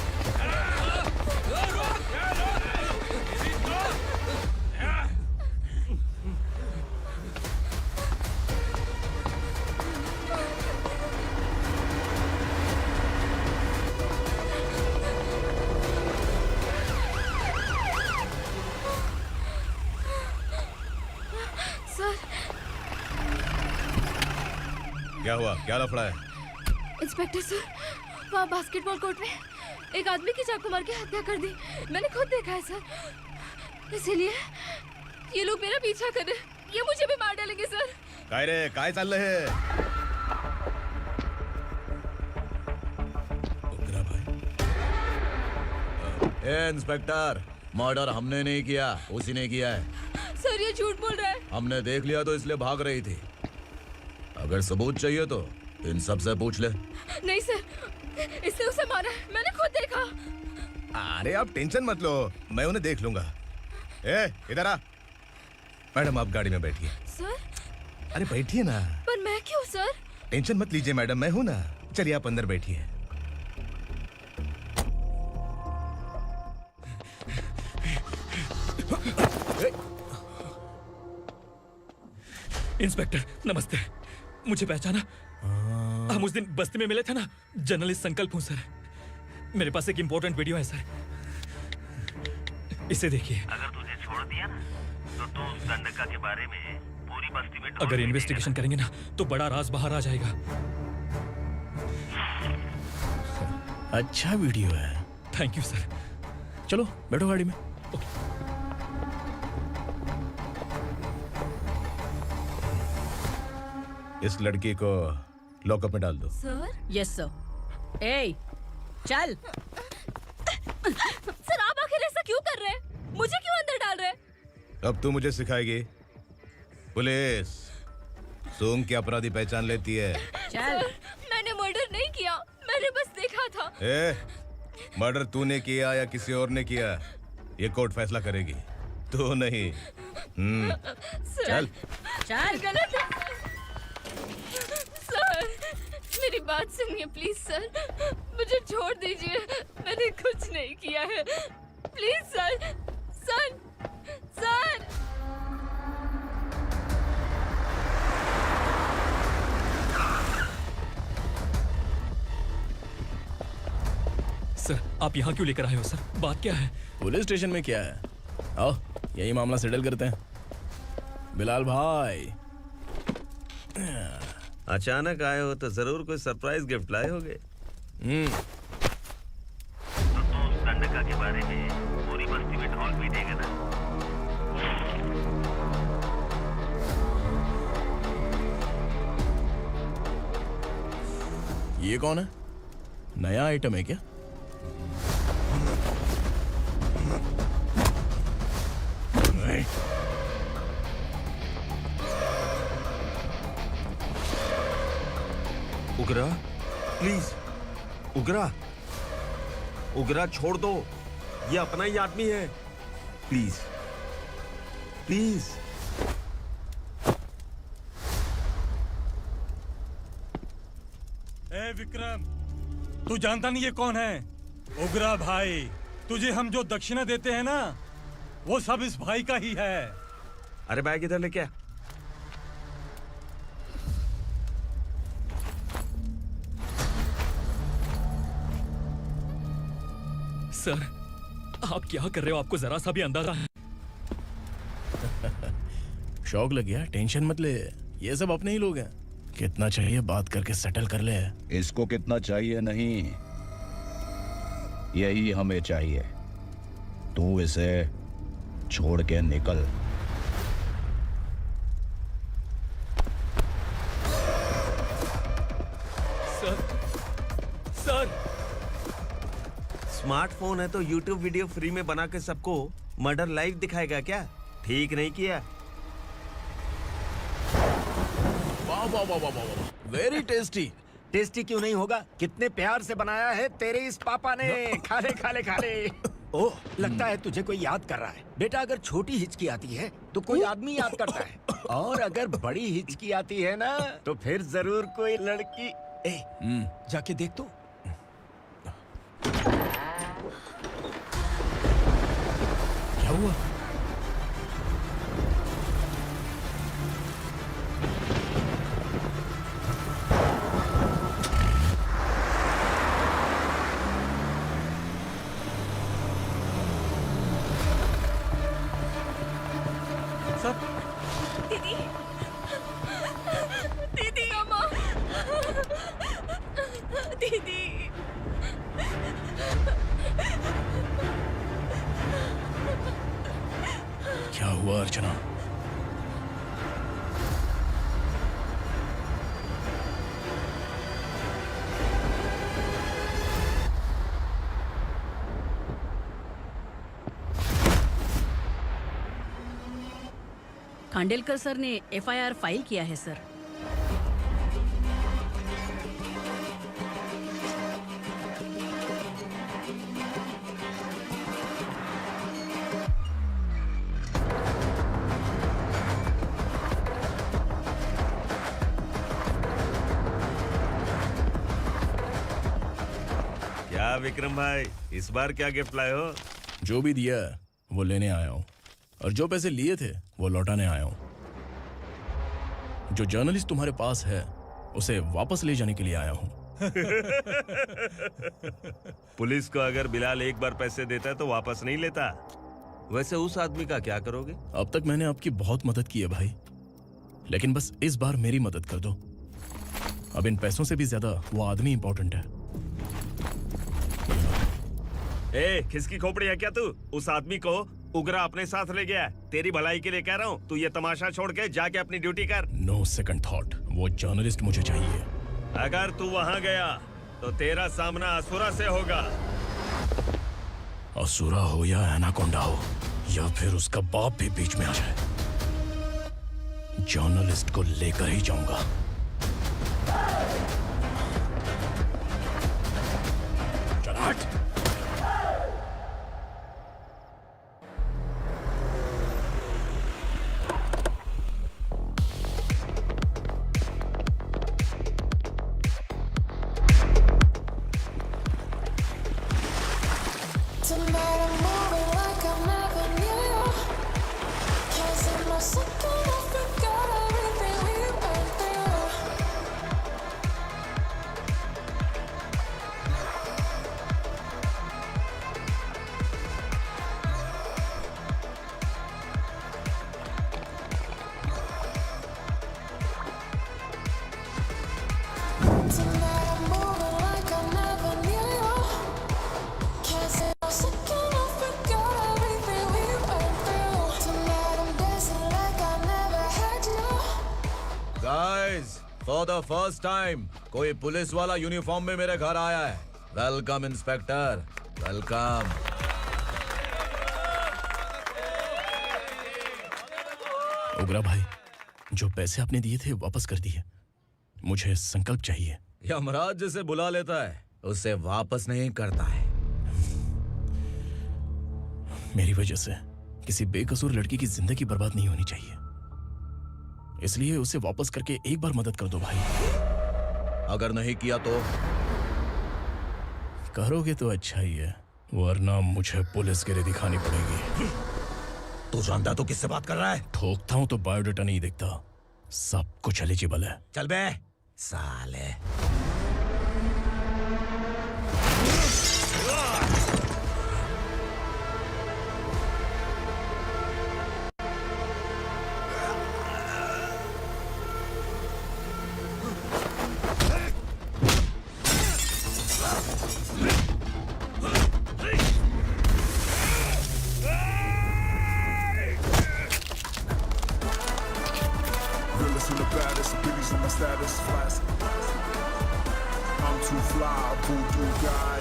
सर, क्या हुआ? क्या लफड़ा है? इंस्पेक्टर सर, वहाँ बास्केटबॉल कोर्ट में एक आदमी की चाकू मार के हत्या कर दी। मैंने खुद देखा है सर, इसीलिए ये लोग मेरा पीछा कर रहे हैं। ये मुझे भी मार डालेंगे सर। काय रे, काय चाललंय हे? ए इंस्पेक्टर, मर्डर हमने नहीं किया, उसी ने किया है। सर ये झूठ बोल रहा है। हमने देख लिया तो इसलिए भाग रही थी। अगर सबूत चाहिए तो इन सब से पूछ ले। नहीं सर, इसने उसे मारा है, मैंने खुद देखा। अरे आप टेंशन मत लो, मैं उन्हें देख लूंगा। ए इधर आ। मैडम आप गाड़ी में बैठिए। सर? अरे बैठिए ना। पर मैं क्यों सर? टेंशन मत लीजिए मैडम, मैं हूं ना। चलिए आप अंदर बैठिए। इंस्पेक्टर नमस्ते, मुझे पहचाना? हम उस दिन बस्ती में मिले थे ना। जर्नलिस्ट संकल्प हूँ सर। मेरे पास एक इम्पोर्टेंट वीडियो है सर, इसे देखिए। अगर तुझे छोड़ दिया ना तो तू उस गंडका के बारे में पूरी बस्ती में अगर इन्वेस्टिगेशन करेंगे ना तो बड़ा राज बाहर आ जाएगा। अच्छा वीडियो है। Thank you sir. चलो बैठो गाड़ी में। इस लड़की को लॉकअप में डाल दो। सर? Yes sir. ए चल। सर आप आखिर ऐसा क्यों कर रहे हैं? मुझे क्यों अंदर डाल रहे हैं? अब तू मुझे सिखाएगी? पुलिस सूंघ के अपराधी पहचान लेती है। चल। मैंने मर्डर नहीं किया, मैंने बस देखा था। मर्डर तूने किया या किसी और ने किया, ये कोर्ट फैसला करेगी, तू नहीं। चल चल। गलत है सर, मेरी बात सुनिए प्लीज सर, मुझे छोड़ दीजिए, मैंने कुछ नहीं किया है। Please sir, sir, sir. Sir आप यहाँ क्यों लेकर आए हो सर? बात क्या है? पुलिस स्टेशन में क्या है? आओ यही मामला सेटल करते हैं। बिलाल भाई अचानक आए हो तो जरूर कोई सरप्राइज गिफ्ट लाए होगे। तो तू उस गंडका के बारे में पूरी बस्ती में ढोल पीटेगा ना। ये कौन है? नया आइटम है क्या? उगरा प्लीज, उगरा, उगरा छोड़ दो, ये अपना ही आदमी है। Please please. ए विक्रम, तू जानता नहीं ये कौन है? उगरा भाई, तुझे हम जो दक्षिणा देते हैं ना, वो सब इस भाई का ही है। अरे बैग इधर लेके आ। सर, आप क्या कर रहे हो? आपको जरा सा भी अंदाजा है? शौक लग गया? टेंशन मत ले, ये सब अपने ही लोग हैं। कितना चाहिए बात करके सेटल कर ले। इसको कितना चाहिए नहीं, यही हमें चाहिए। तू इसे छोड़ के निकल। सर स्मार्टफोन है तो YouTube वीडियो फ्री में बना के सबको मर्डर लाइव दिखाएगा क्या? ठीक नहीं किया। वाह वाह वाह वाह वाह, वेरी टेस्टी। टेस्टी क्यों नहीं होगा? कितने प्यार से बनाया है तेरे इस पापा ने। खा ले खा ले खा ले। ओह, लगता है तुझे कोई याद कर रहा है। बेटा, अगर छोटी हिचकी आती है तो कोई आदमी याद करता है, और अगर बड़ी हिचकी आती है ना तो फिर जरूर कोई लड़की। जाके देख तो। क्या हुआ? दीदी, दीदी, अम्मा, दीदी। क्या हुआ अर्चना? खांडेलकर सर ने एफआईआर फाइल किया है सर। क्या विक्रम भाई, इस बार क्या गिफ्ट लाए हो? जो भी दिया है वो लेने आया हूँ, और जो पैसे लिए थे वो लौटाने आया हूँ। जो जर्नलिस्ट तुम्हारे पास है उसे वापस ले जाने के लिए आया हूँ। पुलिस को अगर बिलाल एक बार पैसे देता है तो वापस नहीं लेता। वैसे उस आदमी का क्या करोगे? अब तक मैंने आपकी बहुत मदद की है भाई, लेकिन बस इस बार मेरी मदद कर दो। अब इन पैसों से भी ज्यादा वो आदमी इंपॉर्टेंट है। ए, किसकी खोपड़ी है क्या तू? उस आदमी को उगरा अपने साथ ले गया। तेरी भलाई के लिए कह रहा हूँ, तू ये तमाशा छोड़ के जाके अपनी ड्यूटी कर। नो सेकंड थॉट, वो जर्नलिस्ट मुझे चाहिए। अगर तू वहाँ गया तो तेरा सामना असुरा से होगा। असुरा हो या एनाकोंडा हो, या फिर उसका बाप भी बीच में आ जाए, जर्नलिस्ट को लेकर ही जाऊंगा। चल हट। फॉर द फर्स्ट टाइम कोई पुलिस वाला यूनिफॉर्म में मेरे घर आया है। Welcome inspector, welcome. उगरा भाई, जो पैसे आपने दिए थे वापस कर दिए। मुझे संकल्प चाहिए। यमराज जिसे बुला लेता है उसे वापस नहीं करता है। मेरी वजह से किसी बेकसूर लड़की की जिंदगी बर्बाद नहीं होनी चाहिए, इसलिए उसे वापस करके एक बार मदद कर दो भाई। अगर नहीं किया तो? करोगे तो अच्छा ही है, वरना मुझे पुलिसगिरी दिखानी पड़ेगी। तू जानता तो किससे बात कर रहा है? ठोकता हूं तो बायोडेटा नहीं दिखता, सब कुछ एलिजिबल है। चल बे साले। Realest and the baddest, biggies in my status, fast. I'm too fly, voodoo guy.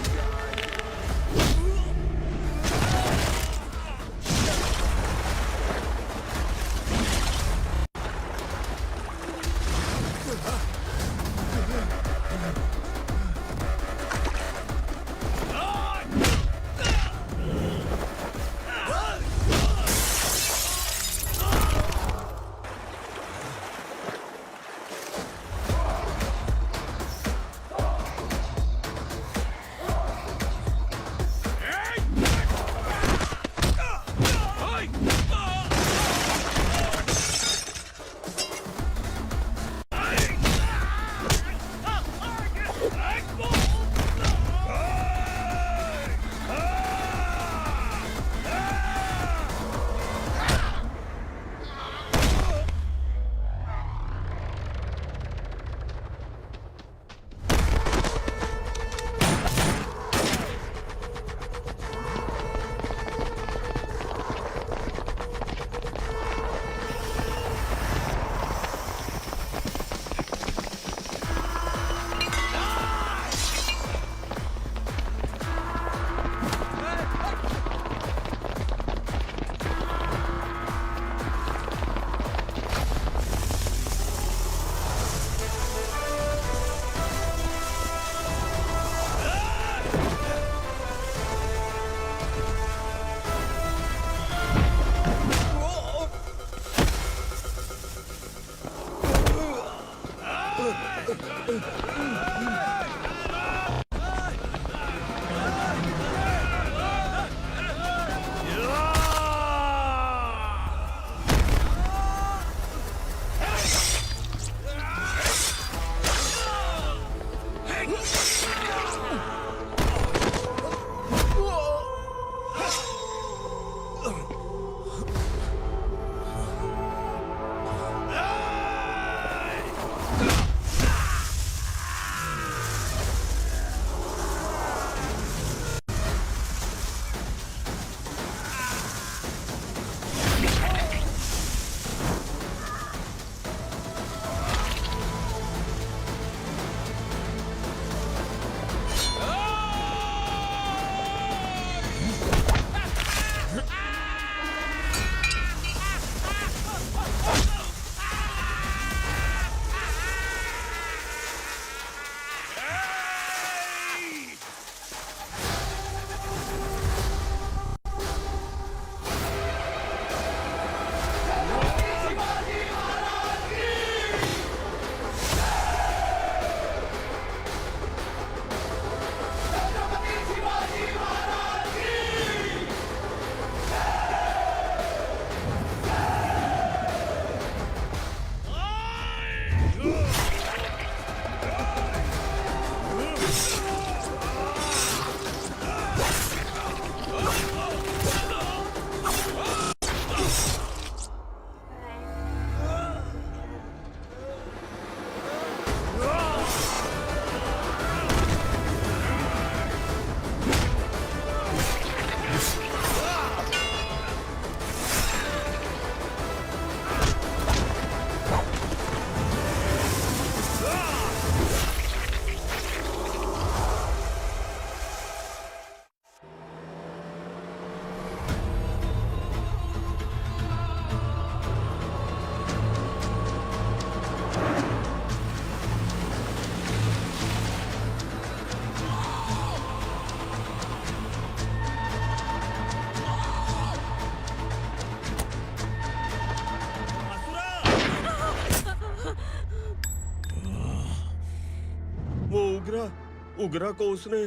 उगरा को उसने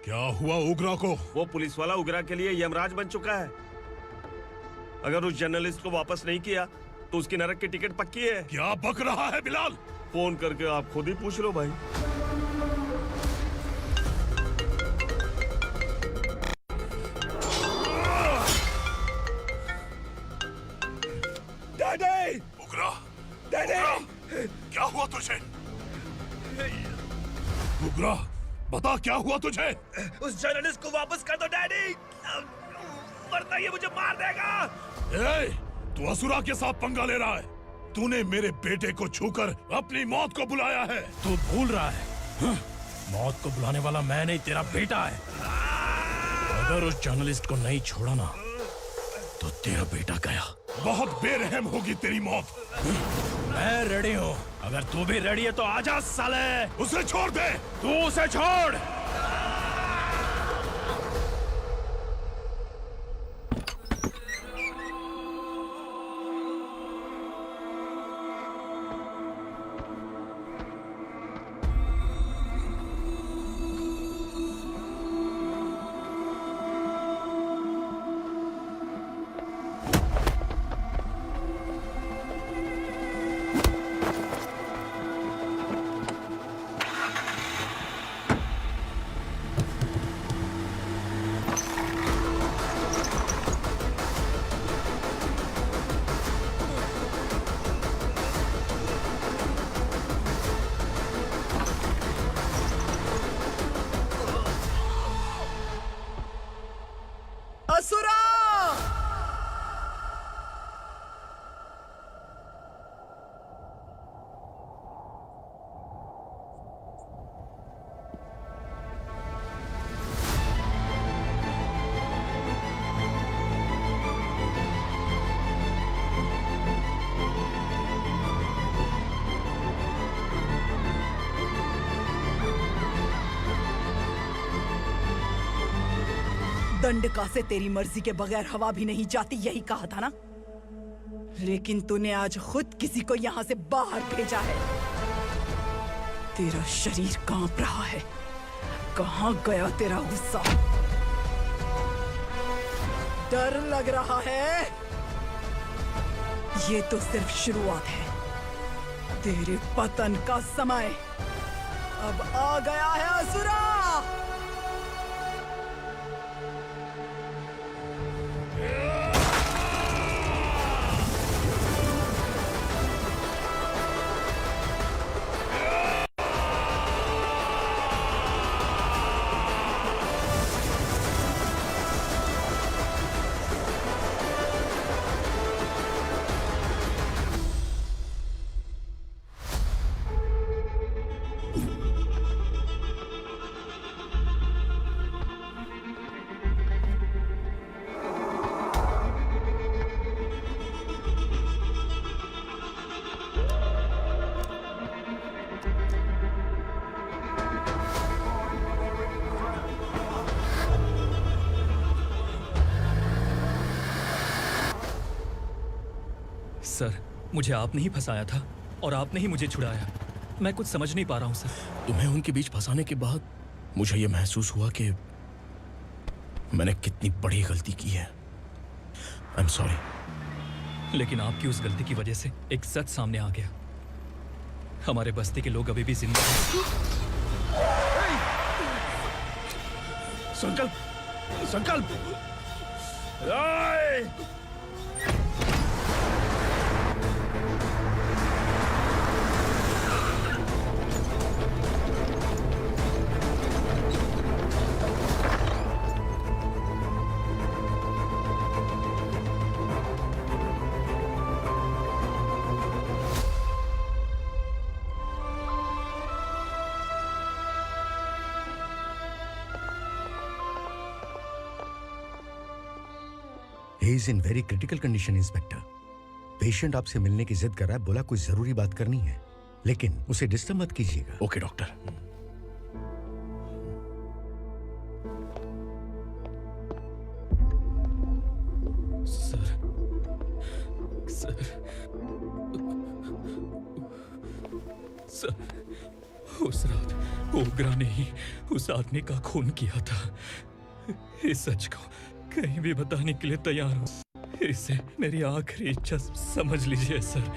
क्या हुआ उग्रा को? वो पुलिस वाला उग्रा के लिए यमराज बन चुका है। अगर उस जर्नलिस्ट को वापस नहीं किया तो उसकी नरक की टिकट पक्की है। क्या बक रहा है बिलाल? फोन करके आप खुद ही पूछ लो भाई। डैडी! उग्रा! डैडी! क्या हुआ तुझे? उग्रा, बता क्या हुआ तुझे? उस जर्नलिस्ट को वापस कर दो डैडी, वरना ये मुझे मार देगा। ए, तू असुरा के साथ पंगा ले रहा है। तूने मेरे बेटे को छूकर अपनी मौत को बुलाया है। तू भूल रहा है, मौत को बुलाने वाला मैं नहीं, तेरा बेटा है। अगर उस जर्नलिस्ट को नहीं छोड़ा ना तो तेरा बेटा गया। बहुत बेरहम होगी तेरी मौत। मैं रेडी हूँ, अगर तू भी रेडी है तो आजा साले। उसे छोड़ दे। तू उसे छोड़। असुरा! दंडका से तेरी मर्जी के बगैर हवा भी नहीं जाती, यही कहा था ना? लेकिन तूने आज खुद किसी को यहाँ से बाहर भेजा है। तेरा शरीर कांप रहा है। कहाँ गया तेरा गुस्सा? डर लग रहा है? ये तो सिर्फ शुरुआत है। तेरे पतन का समय अब आ गया है असुरा! सर, मुझे आपने ही फंसाया था और आपने ही मुझे छुड़ाया। मैं कुछ समझ नहीं पा रहा हूँ सर। तुम्हें उनके बीच फंसाने के बाद मुझे ये महसूस हुआ कि मैंने कितनी बड़ी गलती की है। I am sorry. लेकिन आपकी उस गलती की वजह से एक सच सामने आ गया। हमारे बस्ती के लोग अभी भी जिंदा हैं। संकल्प! संकल्प! He is in very critical condition, inspector. Patient आपसे मिलने की जिद कर रहा है, बोला कोई जरूरी बात करनी है, लेकिन उसे डिस्टर्ब मत कीजिएगा। Okay doctor. सर उस रात ओग्रा ने ही उस आदमी का खून किया था। इस सच को कहीं भी बताने के लिए तैयार हूँ। इसे मेरी आखिरी इच्छा समझ लीजिए सर।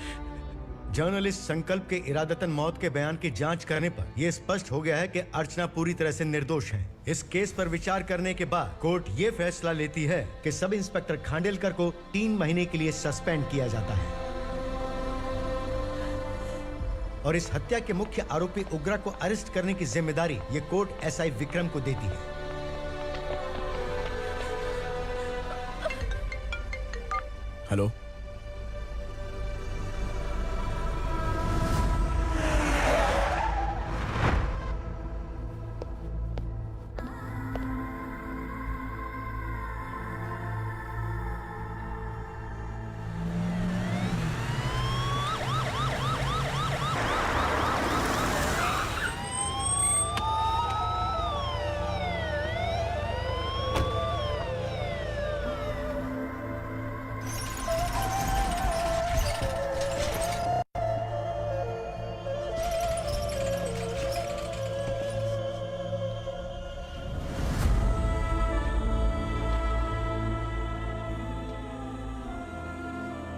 जर्नलिस्ट संकल्प के इरादतन मौत के बयान की जांच करने पर यह स्पष्ट हो गया है कि अर्चना पूरी तरह से निर्दोष है। इस केस पर विचार करने के बाद कोर्ट ये फैसला लेती है कि सब इंस्पेक्टर खांडेलकर को 3 महीने के लिए सस्पेंड किया जाता है और इस हत्या के मुख्य आरोपी उग्रा को अरेस्ट करने की जिम्मेदारी ये कोर्ट एसआई विक्रम को देती है। हेलो,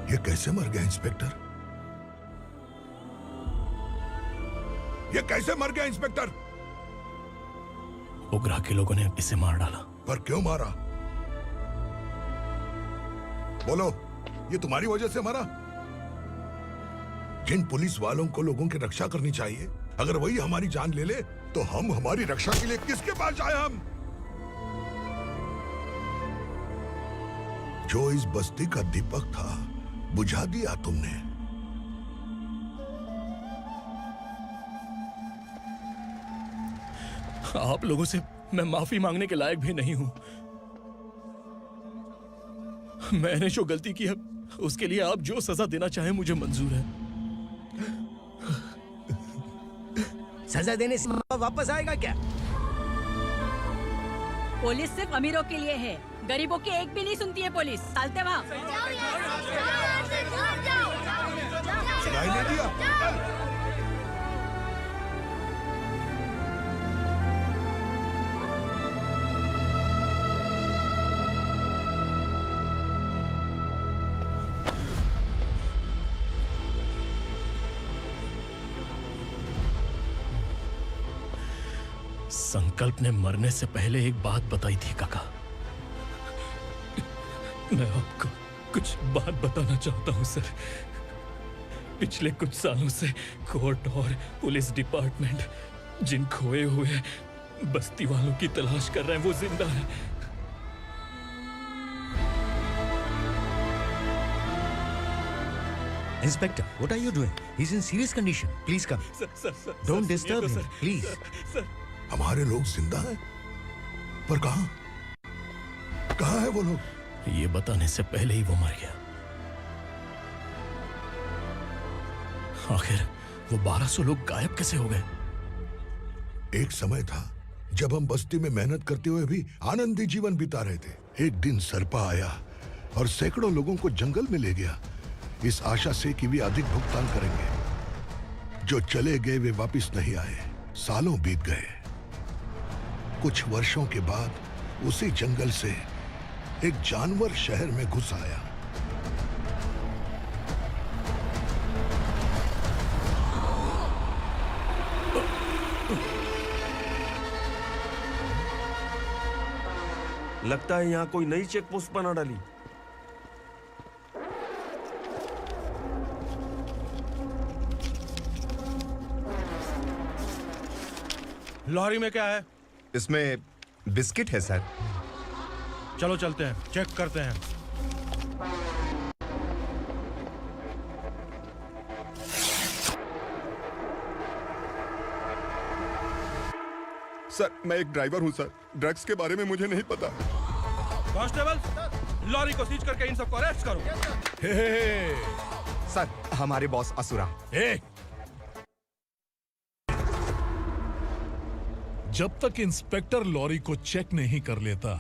ये कैसे मर गया इंस्पेक्टर? ये कैसे मर गया इंस्पेक्टर? उग्रा के लोगों ने इसे मार डाला। पर क्यों मारा? बोलो, ये तुम्हारी वजह से मारा? जिन पुलिस वालों को लोगों की रक्षा करनी चाहिए, अगर वही हमारी जान ले ले तो हम हमारी रक्षा के लिए किसके पास जाए? हम जो इस बस्ती का दीपक था बुझा दिया तुमने। आप लोगों से मैं माफी मांगने के लायक भी नहीं हूं। मैंने जो गलती की है उसके लिए आप जो सजा देना चाहें मुझे मंजूर है। सजा देने से वापस आएगा क्या? पुलिस सिर्फ अमीरों के लिए है, गरीबों की एक भी नहीं सुनती है पुलिस। चलते वहाँ। सुनाई नहीं दिया? संकल्प ने मरने से पहले एक बात बताई थी काका। मैं आपको कुछ बात बताना चाहता हूं सर। पिछले कुछ सालों से कोर्ट और पुलिस डिपार्टमेंट जिन खोए हुए बस्ती वालों की तलाश कर रहे हैं वो जिंदा है। Inspector, what are you doing? He's in serious condition. Please come. Don't disturb him, please. हमारे लोग जिंदा हैं? पर कहां? कहां है वो लोग? ये बताने से पहले ही वो मर गया। आखिर वो 1200 लोग गायब कैसे हो गए? एक समय था जब हम बस्ती में मेहनत करते हुए भी आनंदी जीवन बिता रहे थे। एक दिन सरपा आया और सैकड़ों लोगों को जंगल में ले गया, इस आशा से कि वे अधिक भुगतान करेंगे। जो चले गए वे वापस नहीं आए। सालों बीत गए। कुछ वर्षों के बाद उसी जंगल से एक जानवर शहर में घुस आया। लगता है यहाँ कोई नई चेक पोस्ट बना डाली। लॉरी में क्या है? इसमें बिस्किट है सर। चलो चलते हैं, चेक करते हैं। सर, मैं एक ड्राइवर हूं सर। ड्रग्स के बारे में मुझे नहीं पता। कांस्टेबल, लॉरी को सीज करके इन सबको अरेस्ट करो। सर, हमारे बॉस असुरा। जब तक इंस्पेक्टर लॉरी को चेक नहीं कर लेता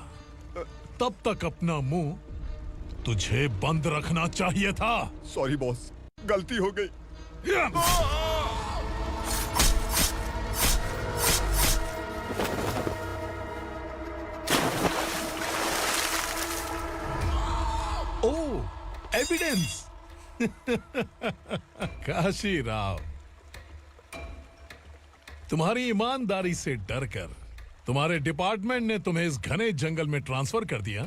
तब तक अपना मुंह तुझे बंद रखना चाहिए था। सॉरी बॉस, गलती हो गई। ओह, एविडेंस। काशी राव, तुम्हारी ईमानदारी से डरकर तुम्हारे डिपार्टमेंट ने तुम्हें इस घने जंगल में ट्रांसफर कर दिया।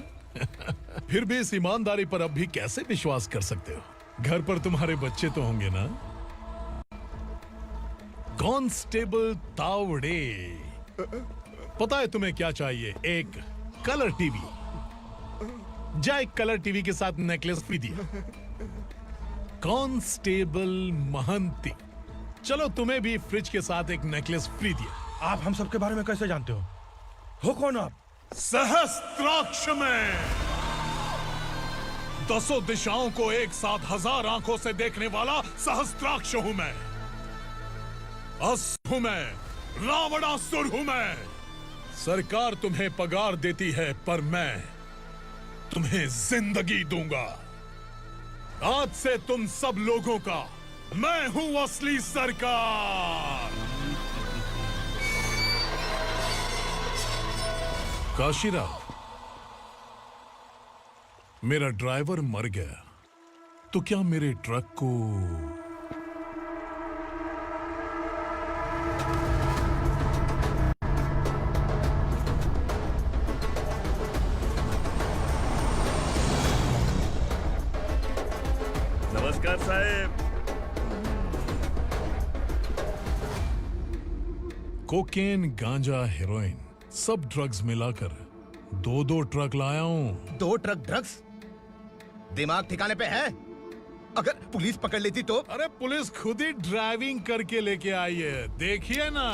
फिर भी इस ईमानदारी पर अब भी कैसे विश्वास कर सकते हो? घर पर तुम्हारे बच्चे तो होंगे ना? कांस्टेबल तावड़े, पता है तुम्हें क्या चाहिए? एक कलर टीवी। जा एक कलर टीवी के साथ नेकलेस भी दिया। कांस्टेबल महंती, चलो तुम्हें भी फ्रिज के साथ एक नेकलेस फ्री दिया। आप हम सबके बारे में कैसे जानते हो कौन आप? सहस्त्राक्ष में 10 दिशाओं को एक साथ 1000 आंखों से देखने वाला सहस्त्राक्ष हूं मैं। असुर हूं मैं, रावणासुर हूं मैं। सरकार तुम्हें पगार देती है, पर मैं तुम्हें जिंदगी दूंगा। आज से तुम सब लोगों का मैं हूं असली सरकार। काशीराव, मेरा ड्राइवर मर गया, तो क्या मेरे ट्रक को नमस्कार साहब। कोकेन, गांजा, हेरोइन, सब ड्रग्स मिलाकर 2 ट्रक लाया हूं। 2 ट्रक ड्रग्स? दिमाग ठिकाने पे है? अगर पुलिस पकड़ लेती तो? अरे पुलिस खुद ही ड्राइविंग करके लेके आई है, देखिए ना।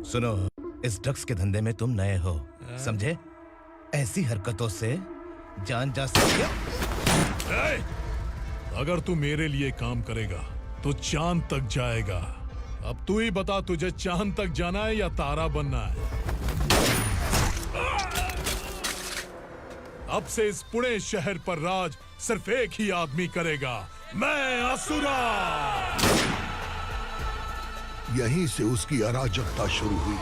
सुनो, इस ड्रग्स के धंधे में तुम नए हो, समझे? ऐसी हरकतों से जान जा सकती है। अगर तू मेरे लिए काम करेगा तो चांद तक जाएगा। अब तू ही बता, तुझे चांद तक जाना है या तारा बनना है? अब से इस पुणे शहर पर राज सिर्फ एक ही आदमी करेगा, मैं असुरा। यहीं से उसकी अराजकता शुरू हुई।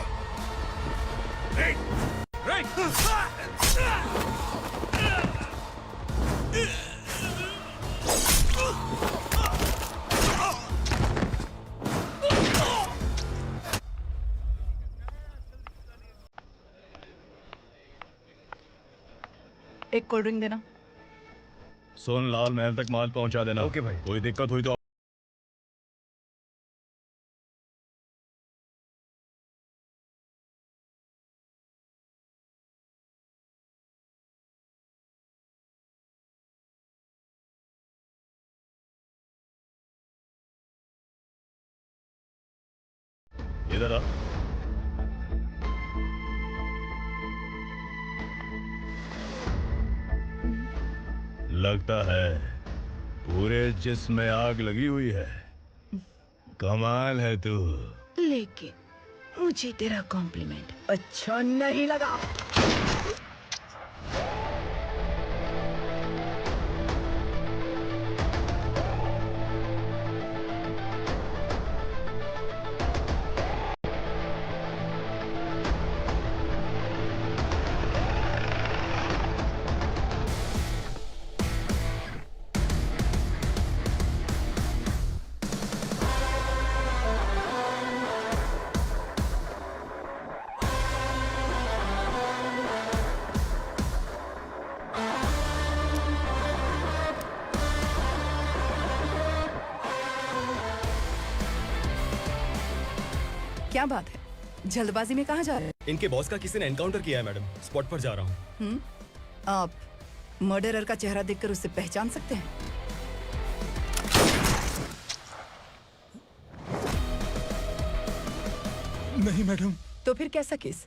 एक कोल्ड ड्रिंक देना। सोनलाल महल तक माल पहुंचा देना। ओके भाई। कोई दिक्कत हुई तो इधर आ। लगता है पूरे जिस्म में आग लगी हुई है। कमाल है तू। लेकिन मुझे तेरा कॉम्प्लीमेंट अच्छा नहीं लगा। क्या बात है, जल्दबाजी में कहाँ जा रहे हैं? इनके बॉस का किसी ने एनकाउंटर किया है मैडम, स्पॉट पर जा रहा हूँ। आप मर्डरर का चेहरा देखकर उसे पहचान सकते हैं? नहीं मैडम। तो फिर कैसा केस?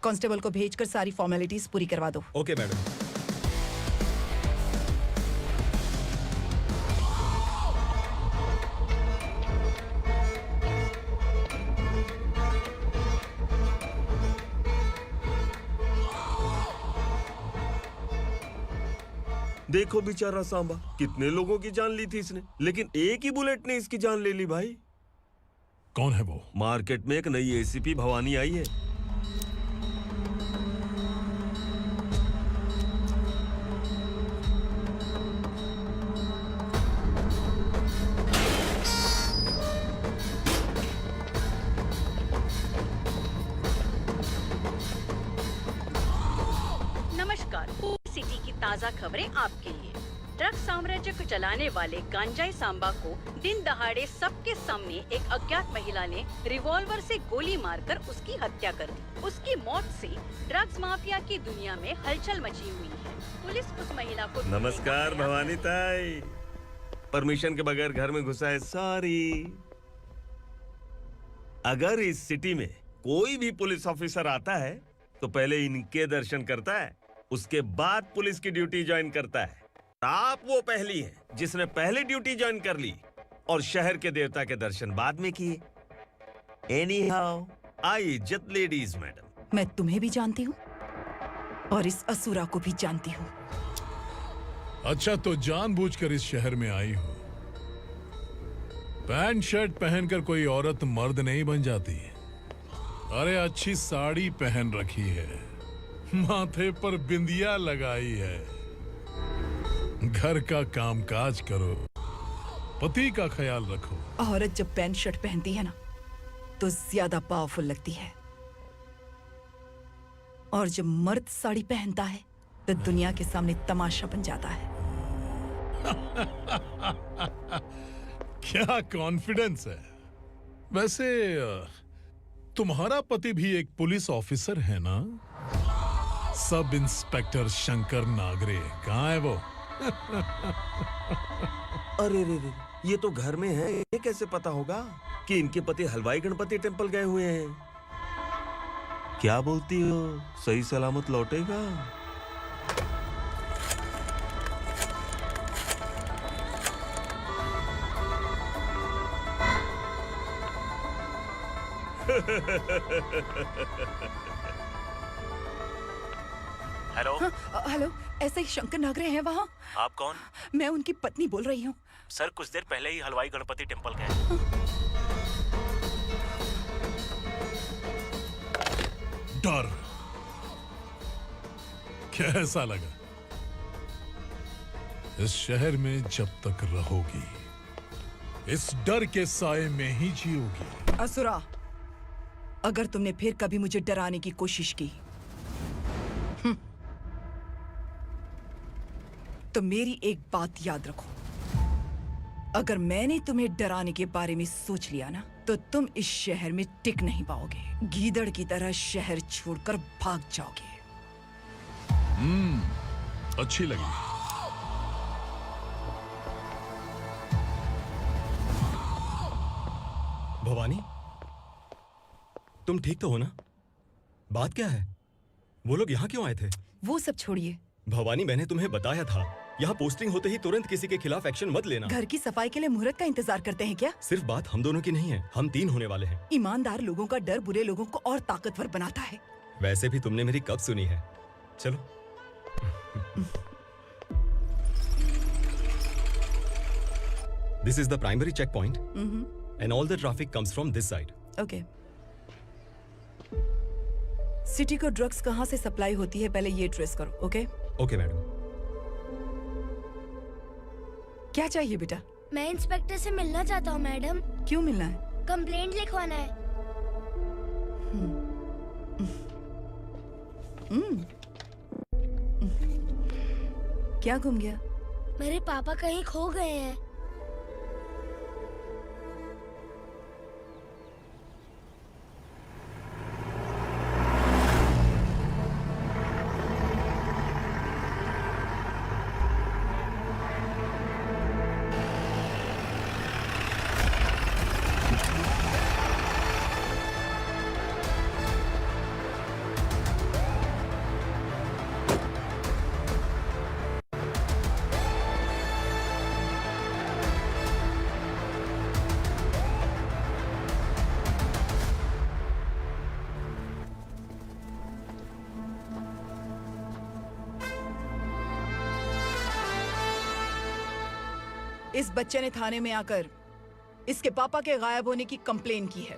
कांस्टेबल को भेजकर सारी फॉर्मेलिटीज पूरी करवा दो। Okay madam. देखो बेचारा सांबा, कितने लोगों की जान ली थी इसने, लेकिन एक ही बुलेट ने इसकी जान ले ली भाई। कौन है वो? मार्केट में एक नई एसीपी भवानी आई है। नमस्कार। सिटी की ताज़ा खबरें आपके लिए। ड्रग्स साम्राज्य को चलाने वाले गांजाई सांबा को दिन दहाड़े सबके सामने एक अज्ञात महिला ने रिवॉल्वर से गोली मारकर उसकी हत्या कर दी। उसकी मौत से ड्रग्स माफिया की दुनिया में हलचल मची हुई है। पुलिस उस महिला को नमस्कार भवानी ताई। परमिशन के बगैर घर में घुसा है, सॉरी। अगर इस सिटी में कोई भी पुलिस ऑफिसर आता है तो पहले इनके दर्शन करता है, उसके बाद पुलिस की ड्यूटी ज्वाइन करता है। आप वो पहली हैं जिसने पहले ड्यूटी ज्वाइन कर ली और शहर के देवता के दर्शन बाद में किए। एनीहाउ, आई इज्जत लेडीज मैडम। मैं तुम्हें भी जानती हूँ और इस असुरा को भी जानती हूँ। अच्छा, तो जानबूझकर इस शहर में आई हो। पैंट शर्ट पहनकर कोई औरत मर्द नहीं बन जाती। अरे अच्छी साड़ी पहन रखी है, माथे पर बिंदिया लगाई है, घर का कामकाज करो, पति का ख्याल रखो। औरत जब पैंट शर्ट पहनती है ना तो ज्यादा पावरफुल लगती है, और जब मर्द साड़ी पहनता है तो दुनिया के सामने तमाशा बन जाता है। क्या कॉन्फिडेंस है। वैसे तुम्हारा पति भी एक पुलिस ऑफिसर है ना? सब इंस्पेक्टर शंकर नागरे कहाँ है वो? अरे रे रे, ये तो घर में है। ये कैसे पता होगा कि इनके पति हलवाई गणपति टेम्पल गए हुए हैं? क्या बोलती हो, सही सलामत लौटेगा? हेलो। हेलो, ऐसे ही शंकर नागरे हैं वहाँ? आप कौन? मैं उनकी पत्नी बोल रही हूँ। सर कुछ देर पहले ही हलवाई गणपति टेम्पल गए। डर कैसा लगा? इस शहर में जब तक रहोगी इस डर के साए में ही जियोगी। असुरा, अगर तुमने फिर कभी मुझे डराने की कोशिश की तो मेरी एक बात याद रखो, अगर मैंने तुम्हें डराने के बारे में सोच लिया ना तो तुम इस शहर में टिक नहीं पाओगे। गीदड़ की तरह शहर छोड़कर भाग जाओगे। अच्छी लगी। भवानी, तुम ठीक तो हो ना? बात क्या है? वो लोग यहाँ क्यों आए थे? वो सब छोड़िए भवानी, मैंने तुम्हें बताया था यहाँ पोस्टिंग होते ही तुरंत किसी के खिलाफ एक्शन मत लेना। घर की सफाई के लिए मुहूर्त का इंतजार करते हैं क्या? सिर्फ बात हम दोनों की नहीं है, हम 3 होने वाले हैं। ईमानदार लोगों का डर बुरे लोगों को और ताकतवर बनाता है। वैसे भी तुमने मेरी कब सुनी है। चलो। This is the primary checkpoint, and all the traffic comes from this side. Okay. City को ड्रग्स कहाँ से सप्लाई होती है पहले ये ट्रेस करो, ओके? Okay madam. क्या चाहिए बेटा? मैं इंस्पेक्टर से मिलना चाहता हूँ मैडम। क्यों मिलना है? कंप्लेंट लिखवाना है। क्या घूम गया? मेरे पापा कहीं खो गए हैं। इस बच्चे ने थाने में आकर इसके पापा के गायब होने की कंप्लेन की है।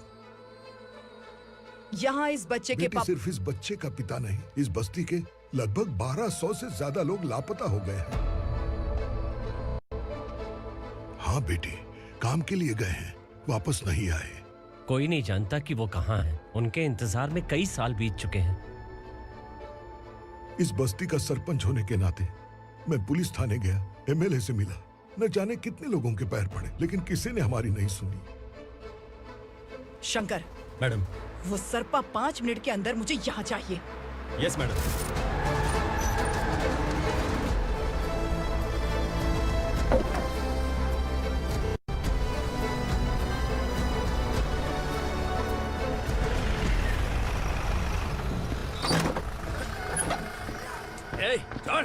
यहाँ इस बच्चे के बेटी, सिर्फ इस बच्चे का पिता नहीं, इस बस्ती के लगभग 1200 से ज्यादा लोग लापता हो गए हैं। हाँ बेटी, काम के लिए गए हैं, वापस नहीं आए। कोई नहीं जानता कि वो कहाँ हैं। उनके इंतजार में कई साल बीत चुके हैं। इस बस्ती का सरपंच होने के नाते मैं पुलिस थाने गया, एमएलए से मिला, न जाने कितने लोगों के पैर पड़े, लेकिन किसी ने हमारी नहीं सुनी। शंकर, मैडम। वो सरपा 5 मिनट के अंदर मुझे यहाँ चाहिए। Yes madam. छोड़,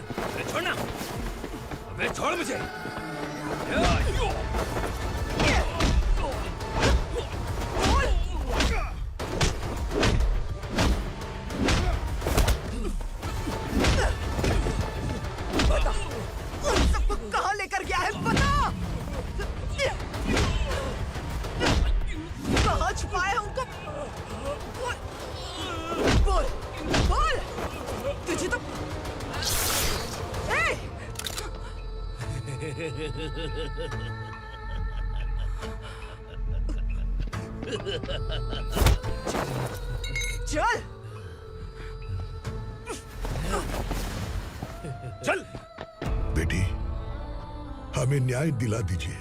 छोड़ना, अबे छोड़ मुझे। बता, उन सबको कहाँ लेकर गया है बता। कहाँ छुपाया है उनको? बोल, बोल, तुझे तो चल चल बेटी, हमें न्याय दिला दीजिए।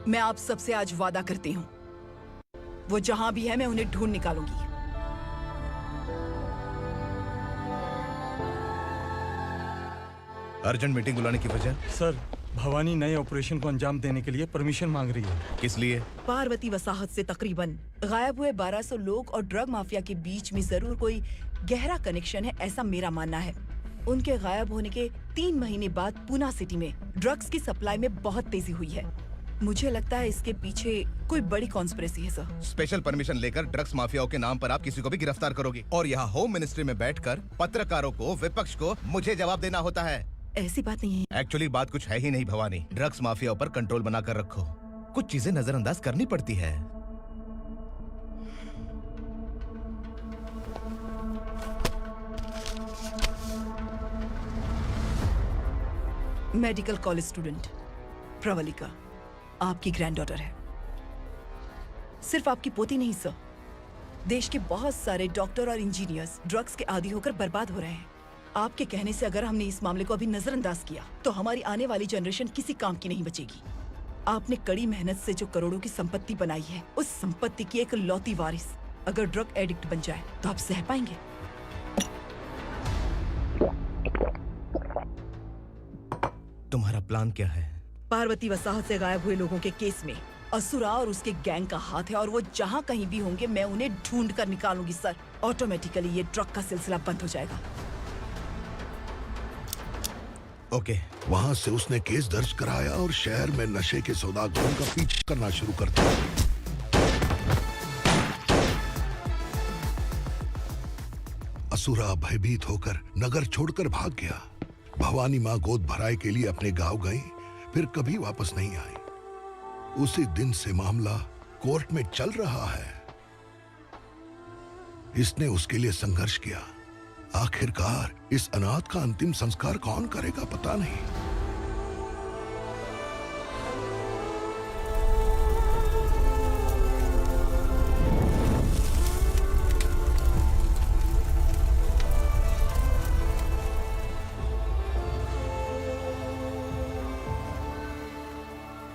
मैं आप सबसे आज वादा करती हूँ, वो जहां भी है मैं उन्हें ढूंढ निकालूंगी। अर्जेंट मीटिंग बुलाने की वजह? सर, भवानी नए ऑपरेशन को अंजाम देने के लिए परमिशन मांग रही है। किस लिए? पार्वती वसाहत से तकरीबन गायब हुए 1200 लोग और ड्रग माफिया के बीच में जरूर कोई गहरा कनेक्शन है, ऐसा मेरा मानना है। उनके गायब होने के 3 महीने बाद पूना सिटी में ड्रग्स की सप्लाई में बहुत तेजी हुई है। मुझे लगता है इसके पीछे कोई बड़ी कॉन्स्पिरेसी है सर। स्पेशल परमिशन लेकर ड्रग्स माफियाओं के नाम पर आप किसी को भी गिरफ्तार करोगे और यहाँ होम मिनिस्ट्री में बैठकर पत्रकारों को, विपक्ष को मुझे जवाब देना होता है। ऐसी बात नहीं है। एक्चुअली बात कुछ है ही नहीं भवानी। ड्रग्स माफियाओं पर कंट्रोल बनाकर रखो, कुछ चीजें नजरअंदाज करनी पड़ती है। मेडिकल कॉलेज स्टूडेंट प्रवलिका आपकी ग्रैंडडॉटर है। सिर्फ आपकी पोती नहीं सर, देश के बहुत सारे डॉक्टर और इंजीनियर्स ड्रग्स के आदी होकर बर्बाद हो रहे हैं। आपके कहने से अगर हमने इस मामले को अभी नजरअंदाज किया तो हमारी आने वाली जनरेशन किसी काम की नहीं बचेगी। आपने कड़ी मेहनत से जो करोड़ों की संपत्ति बनाई है, उस संपत्ति की एक लौती वारिस अगर ड्रग एडिक्ट बन जाए तो आप सह पाएंगे? तुम्हारा प्लान क्या है? पार्वती वसाहत से गायब हुए लोगों के केस में असुरा और उसके गैंग का हाथ है और वो जहाँ कहीं भी होंगे मैं उन्हें ढूंढ कर निकालूंगी सर। ऑटोमेटिकली ये ड्रग का सिलसिला बंद हो जाएगा। ओके। वहाँ से उसने केस दर्ज कराया और शहर में नशे के सौदागरों का पीछा करना शुरू कर दिया। असुरा भयभीत होकर नगर छोड़कर भाग गया। भवानी माँ गोद भराई के लिए अपने गांव गई, फिर कभी वापस नहीं आई। उसी दिन से मामला कोर्ट में चल रहा है। इसने उसके लिए संघर्ष किया। आखिरकार इस अनाथ का अंतिम संस्कार कौन करेगा पता नहीं।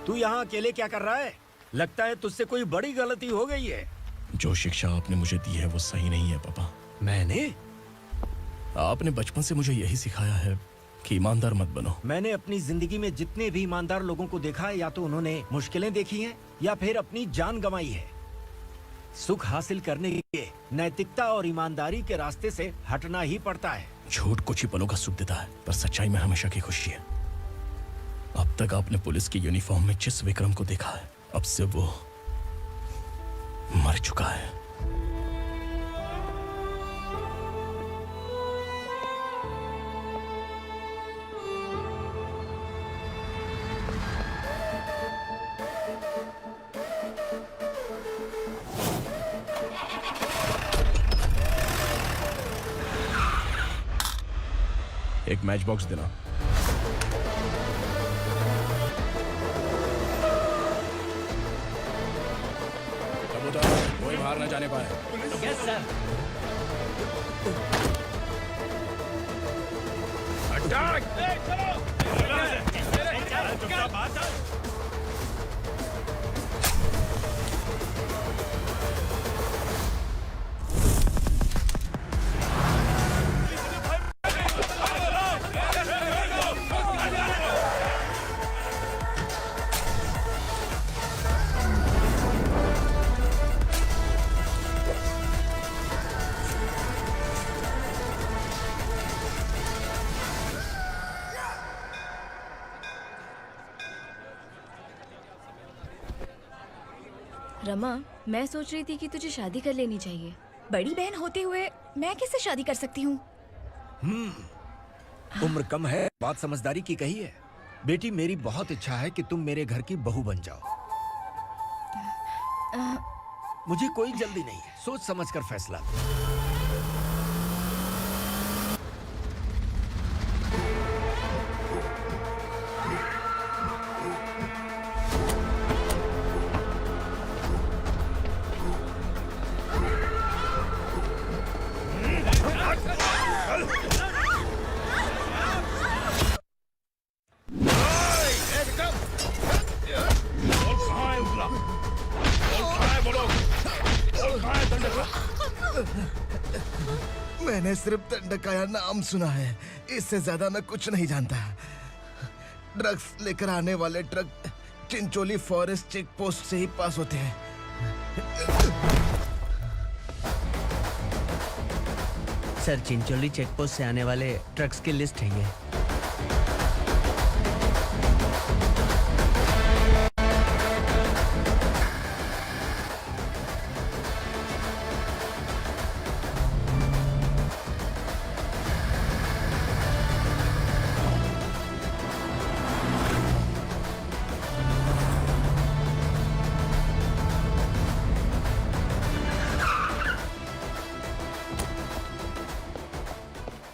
तू यहाँ अकेले क्या कर रहा है? लगता है तुझसे कोई बड़ी गलती हो गई है। जो शिक्षा आपने मुझे दी है वो सही नहीं है पापा। मैंने? आपने बचपन से मुझे यही सिखाया है कि ईमानदार मत बनो। मैंने अपनी जिंदगी में जितने भी ईमानदार लोगों को देखा है, या तो उन्होंने मुश्किलें देखी हैं या फिर अपनी जान गंवाई है। सुख हासिल करने के लिए नैतिकता और ईमानदारी के रास्ते से हटना ही पड़ता है। झूठ कुछ ही पलों का सुख देता है, पर सच्चाई में हमेशा की खुशी है। अब तक आपने पुलिस की यूनिफॉर्म में जिस विक्रम को देखा है, अब से वो मर चुका है। एक मैच बॉक्स देना। कोई बाहर न जाने पाए। Yes sir. रमा, मैं सोच रही थी कि तुझे शादी कर लेनी चाहिए। बड़ी बहन होते हुए मैं कैसे शादी कर सकती हूँ? उम्र कम है, बात समझदारी की कही है। बेटी, मेरी बहुत इच्छा है कि तुम मेरे घर की बहू बन जाओ। मुझे कोई जल्दी नहीं है, सोच समझकर फैसला। मैंने सिर्फ दंडकाया नाम सुना है, इससे ज्यादा मैं कुछ नहीं जानता। ड्रग्स लेकर आने वाले truck Chincholi forest check post से ही पास होते हैं। सर, चिंचोली चेक पोस्ट से आने वाले ट्रक्स की लिस्ट है ये।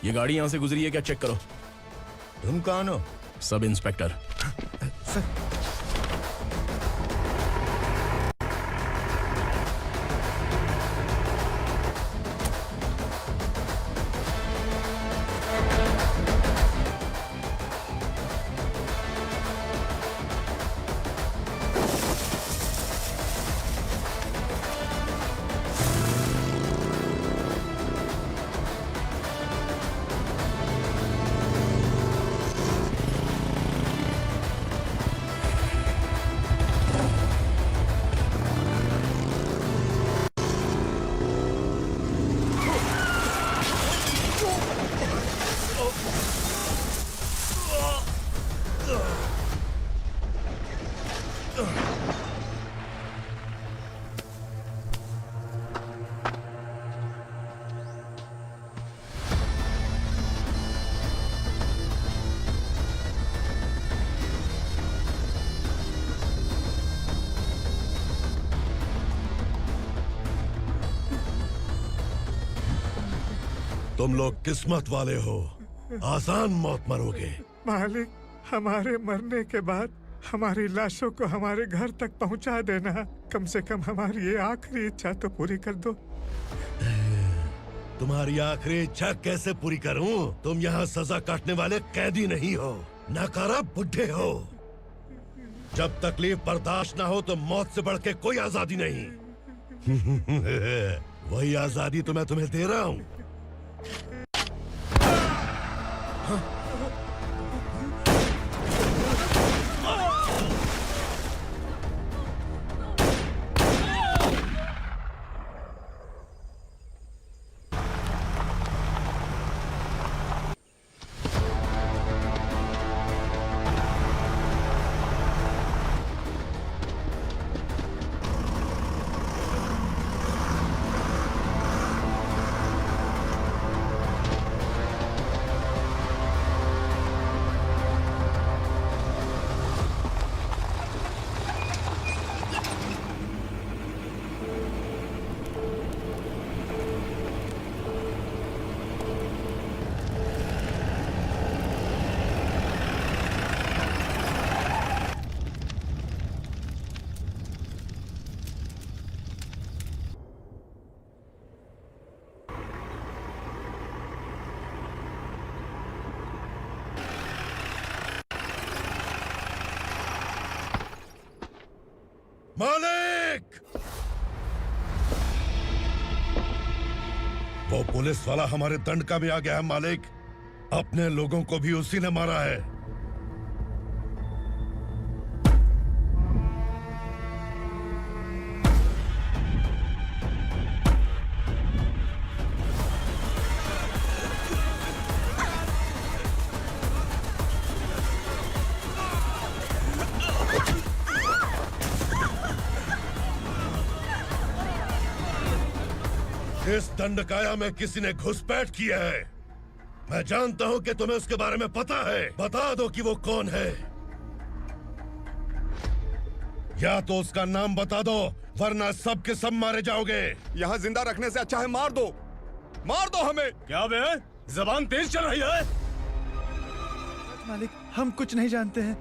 ये गाड़ी यहां से गुजरी है क्या, चेक करो। तुम कौन हो? Sub inspector. तुम लोग किस्मत वाले हो, आसान मौत मरोगे। मालिक, हमारे मरने के बाद हमारी लाशों को हमारे घर तक पहुंचा देना। कम से कम हमारी ये आखिरी इच्छा तो पूरी कर दो। तुम्हारी आखिरी इच्छा कैसे पूरी करूं? तुम यहाँ सजा काटने वाले कैदी नहीं हो, नाकारा बुड्ढे हो। जब तकलीफ बर्दाश्त ना हो तो मौत से बढ़ के कोई आजादी नहीं। वही आजादी तो मैं तुम्हें दे रहा हूँ। मालिक! वो पुलिस वाला हमारे दंड का भी आ गया है मालिक। अपने लोगों को भी उसी ने मारा है। इस दंडकाया में किसी ने घुसपैठ किया है। मैं जानता हूं कि तुम्हें उसके बारे में पता है। बता दो कि वो कौन है, या तो उसका नाम बता दो, वरना सब के सब मारे जाओगे। यहाँ जिंदा रखने से अच्छा है मार दो हमें। क्या बे? जबान तेज चल रही है। मालिक, हम कुछ नहीं जानते हैं।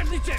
नीचे।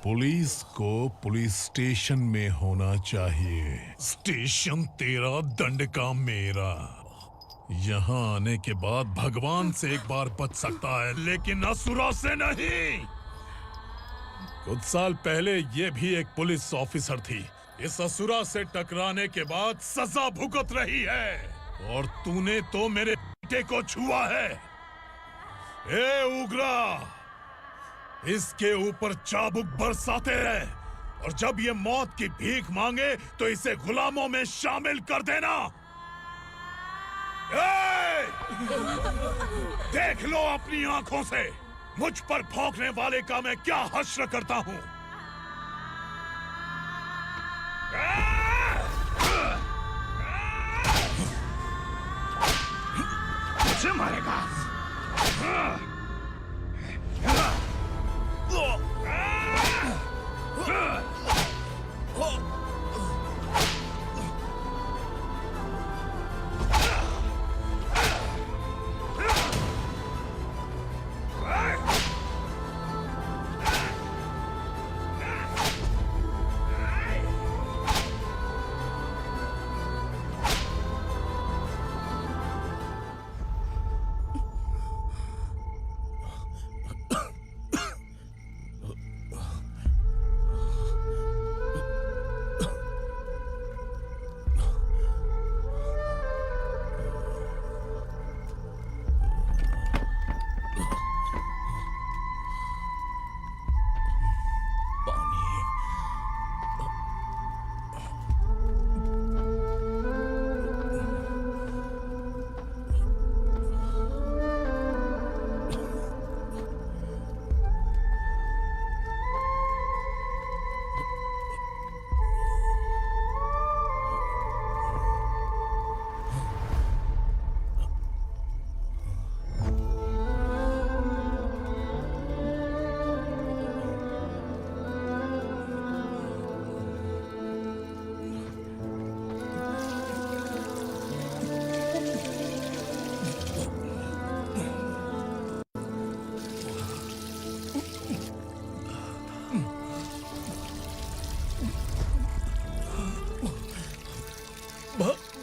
पुलिस को पुलिस स्टेशन में होना चाहिए। स्टेशन तेरा, दंड का मेरा। यहाँ आने के बाद भगवान से एक बार बच सकता है, लेकिन असुरा से नहीं। कुछ साल पहले ये भी एक पुलिस ऑफिसर थी। इस असुरा से टकराने के बाद सजा भुगत रही है, और तूने तो मेरे बेटे को छुआ है। ए उग्रा, इसके ऊपर चाबुक बरसाते रहे, और जब ये मौत की भीख मांगे तो इसे गुलामों में शामिल कर देना। देख लो अपनी आंखों से मुझ पर भौंकने वाले का मैं क्या हश्र करता हूँ। मुझे मारेगा।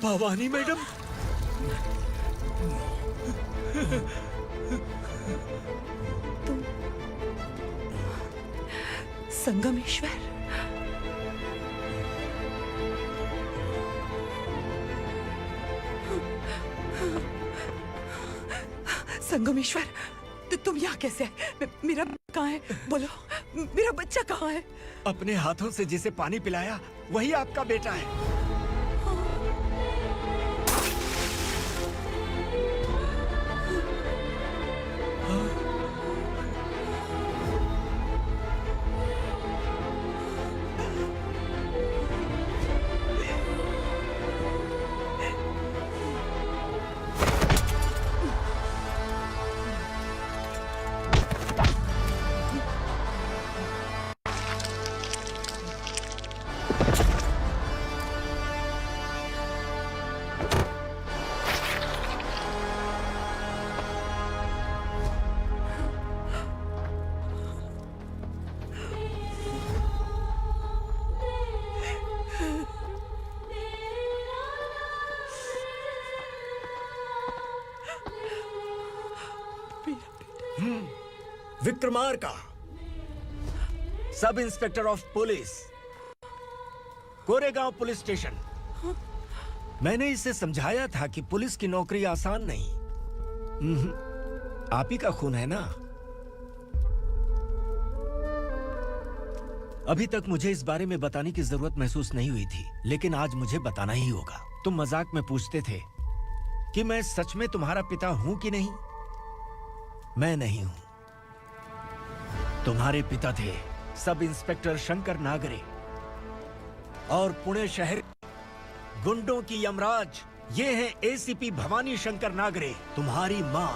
भवानी मैडम, संगमेश्वर, संगमेश्वर, तुम यहाँ कैसे आए? मेरा कहाँ है? बोलो, मेरा बच्चा कहाँ है? अपने हाथों से जिसे पानी पिलाया वही आपका बेटा है। Vikramarka, sub inspector of police, Koregaon police station. मैंने इसे समझाया था कि पुलिस की नौकरी आसान नहीं। आप ही का खून है ना। अभी तक मुझे इस बारे में बताने की जरूरत महसूस नहीं हुई थी, लेकिन आज मुझे बताना ही होगा। तुम मजाक में पूछते थे कि मैं सच में तुम्हारा पिता हूं कि नहीं। मैं नहीं हूं। तुम्हारे पिता थे सब इंस्पेक्टर शंकर नागरे और पुणे शहर गुंडों की यमराज ये हैं एसीपी भवानी शंकर नागरे, तुम्हारी मां।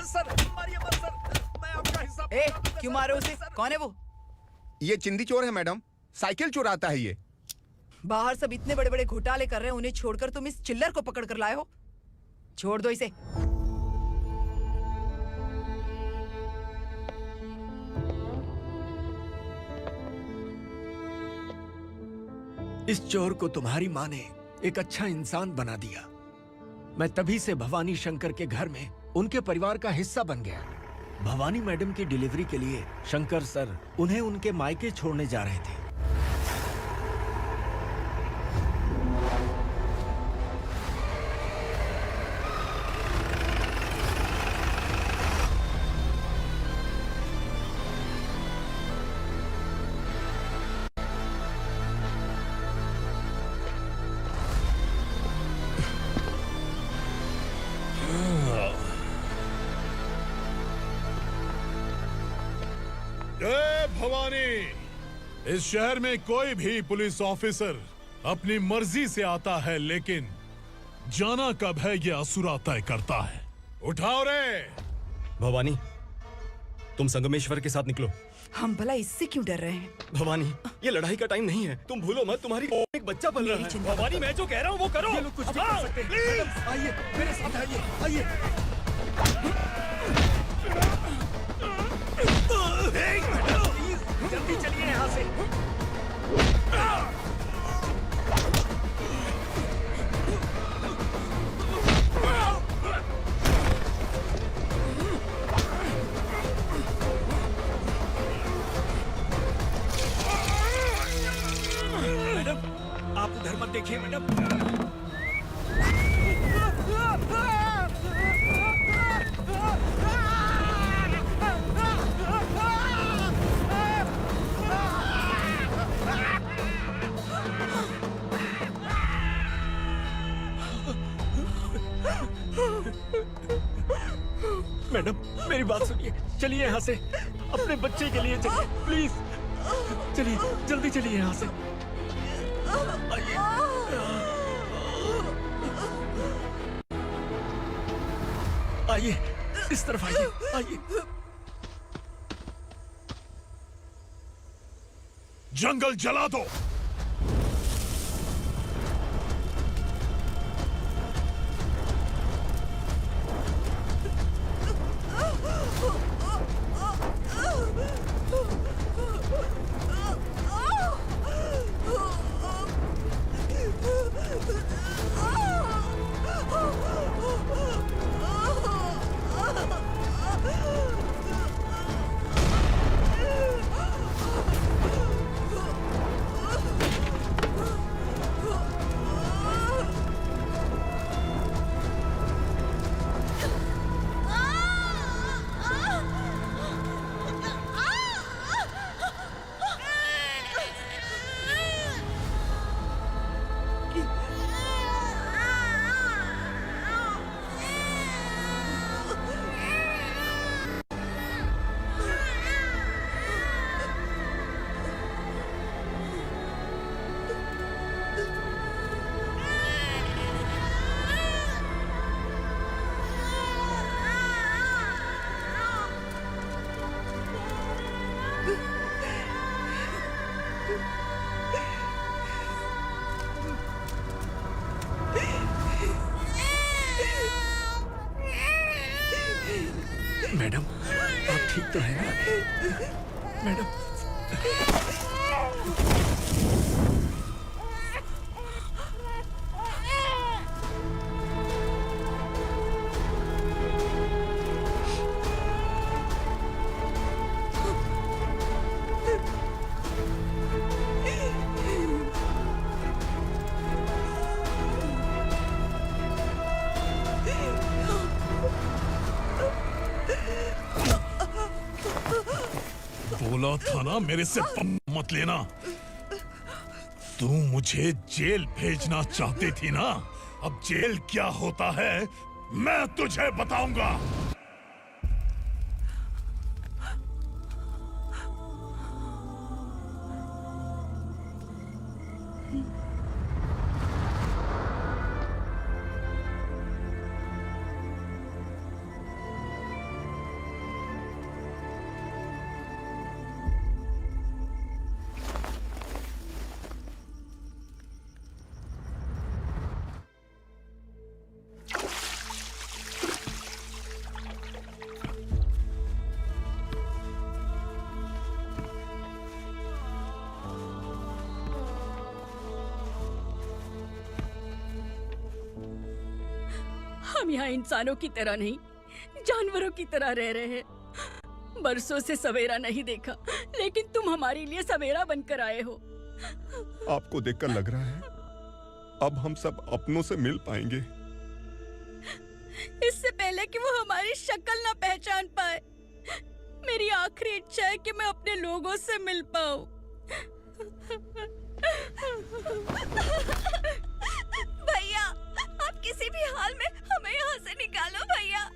सर मारिए मत सर, मैं आपका हिस्सा। क्यों मारे उसे? कौन है वो? ये चिंदी चोर है मैडम, साइकिल चुराता है ये। बाहर सब इतने बड़े बड़े घोटाले कर रहे हैं, उन्हें छोड़कर तुम इस चिल्लर को पकड़ कर लाए हो। छोड़ दो इसे। इस चोर को तुम्हारी मां ने एक अच्छा इंसान बना दिया। मैं तभी से भवानी शंकर के घर में उनके परिवार का हिस्सा बन गया। भवानी मैडम की डिलीवरी के लिए शंकर सर उन्हें उनके मायके छोड़ने जा रहे थे। जय भवानी। इस शहर में कोई भी पुलिस ऑफिसर अपनी मर्जी से आता है, लेकिन जाना कब है ये असुरा तय करता है। उठाओ रे। भवानी, तुम संगमेश्वर के साथ निकलो। हम भला इससे क्यों डर रहे हैं? भवानी, ये लड़ाई का टाइम नहीं है। तुम भूलो मत, तुम्हारी एक बच्चा पल रहा है। भवानी, मैं जो कह रहा हूँ वो करो। ये लोग कुछ भी कर सकते हैं। मैडम, आइए मेरे साथ आइए, आइए। जल्दी चलिए यहाँ से। मैडम, आप उधर मत देखिए मैडम। मैडम, मेरी बात सुनिए, चलिए यहाँ से। अपने बच्चे के लिए चलिए, प्लीज। चलिए, जल्दी चलिए यहाँ से। आइए, इस तरफ आइए, आइए। जंगल जला दो। मैडम, आप ठीक तो हैं ना? मैडम, बोला था ना मेरे से पंगा मत लेना। तू मुझे जेल भेजना चाहती थी ना, अब जेल क्या होता है मैं तुझे बताऊंगा। हम यहाँ इंसानों की तरह नहीं, जानवरों की तरह रह रहे हैं। बरसों से सवेरा नहीं देखा, लेकिन तुम हमारे लिए सवेरा बनकर आए हो। आपको देखकर लग रहा है अब हम सब अपनों से मिल पाएंगे। इससे पहले कि वो हमारी शक्ल ना पहचान पाए, मेरी आखिरी इच्छा है कि मैं अपने लोगों से मिल पाऊं। भैया, आप किसी भी हाल में हमें यहाँ से निकालो भैया।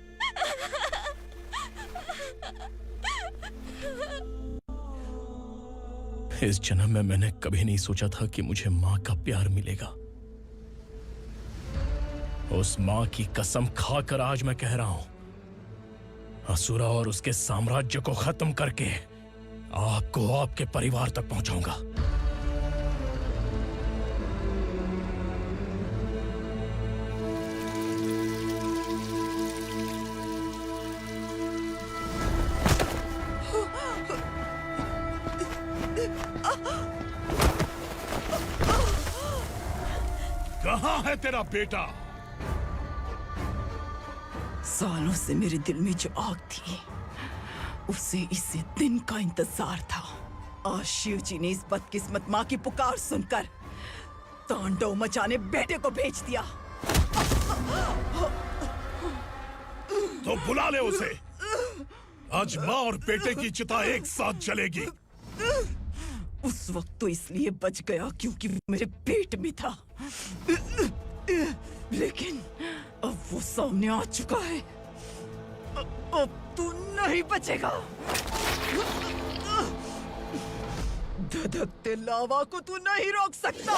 इस जन्म में मैंने कभी नहीं सोचा था कि मुझे माँ का प्यार मिलेगा। उस माँ की कसम खाकर आज मैं कह रहा हूं, असुरा और उसके साम्राज्य को खत्म करके आपको आपके परिवार तक पहुंचाऊंगा। कहाँ है तेरा बेटा? सालों से मेरे दिल में जो आग थी, उसे इसी दिन का इंतजार था। आज शिव जी ने इस बदकिस्मत माँ की पुकार सुनकर तांडव मचाने बेटे को भेज दिया। तो बुला ले उसे। आज माँ और बेटे की चिता एक साथ जलेगी। उस वक्त तो इसलिए बच गया क्योंकि वो मेरे पेट में था, लेकिन अब वो सामने आ चुका है। अब तू नहीं बचेगा। धधकते लावा को तू नहीं रोक सकता।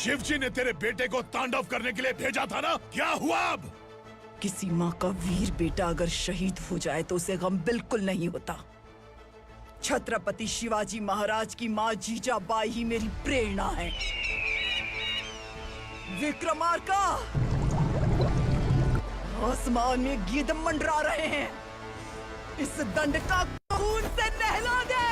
शिवजी ने तेरे बेटे को तांडव करने के लिए भेजा था ना, क्या हुआ अब? किसी माँ का वीर बेटा अगर शहीद हो जाए तो उसे गम बिल्कुल नहीं होता। छत्रपति शिवाजी महाराज की माँ जीजाबाई ही मेरी प्रेरणा है। विक्रमार्का, आसमान में गिद्ध मंडरा रहे हैं, इस दंड का खून से नहला दे।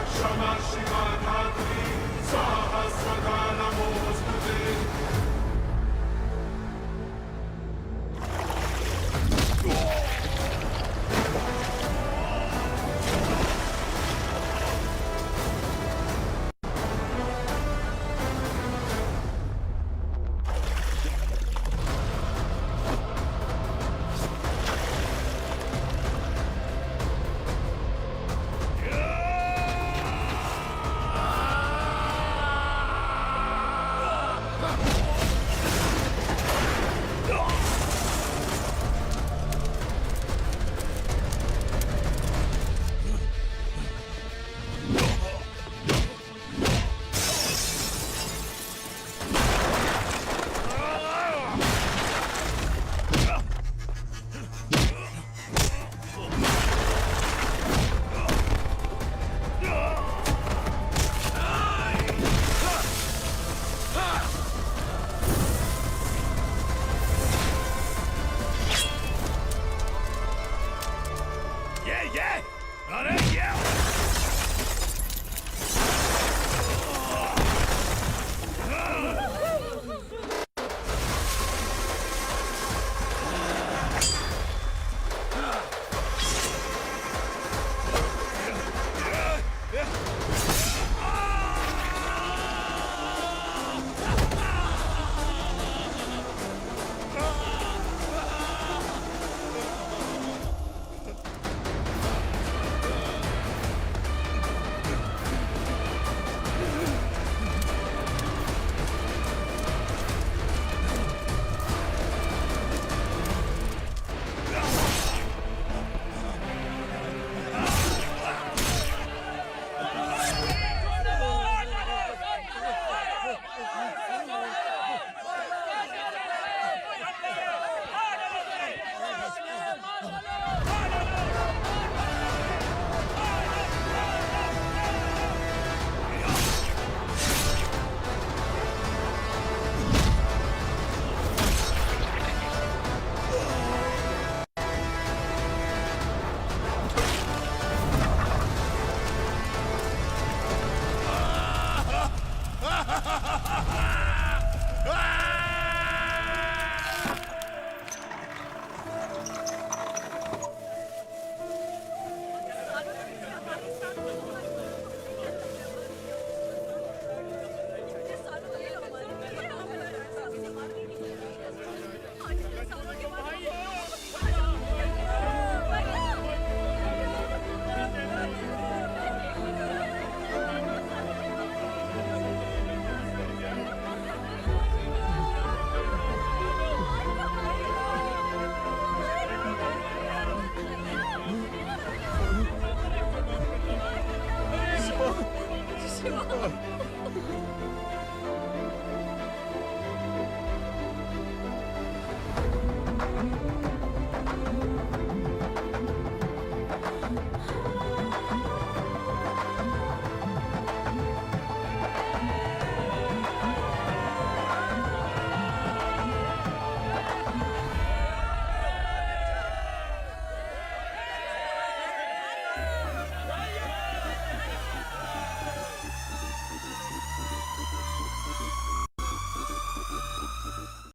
क्षमा शिवा धात्री स्वाहा स्वधा नमोस्तुते।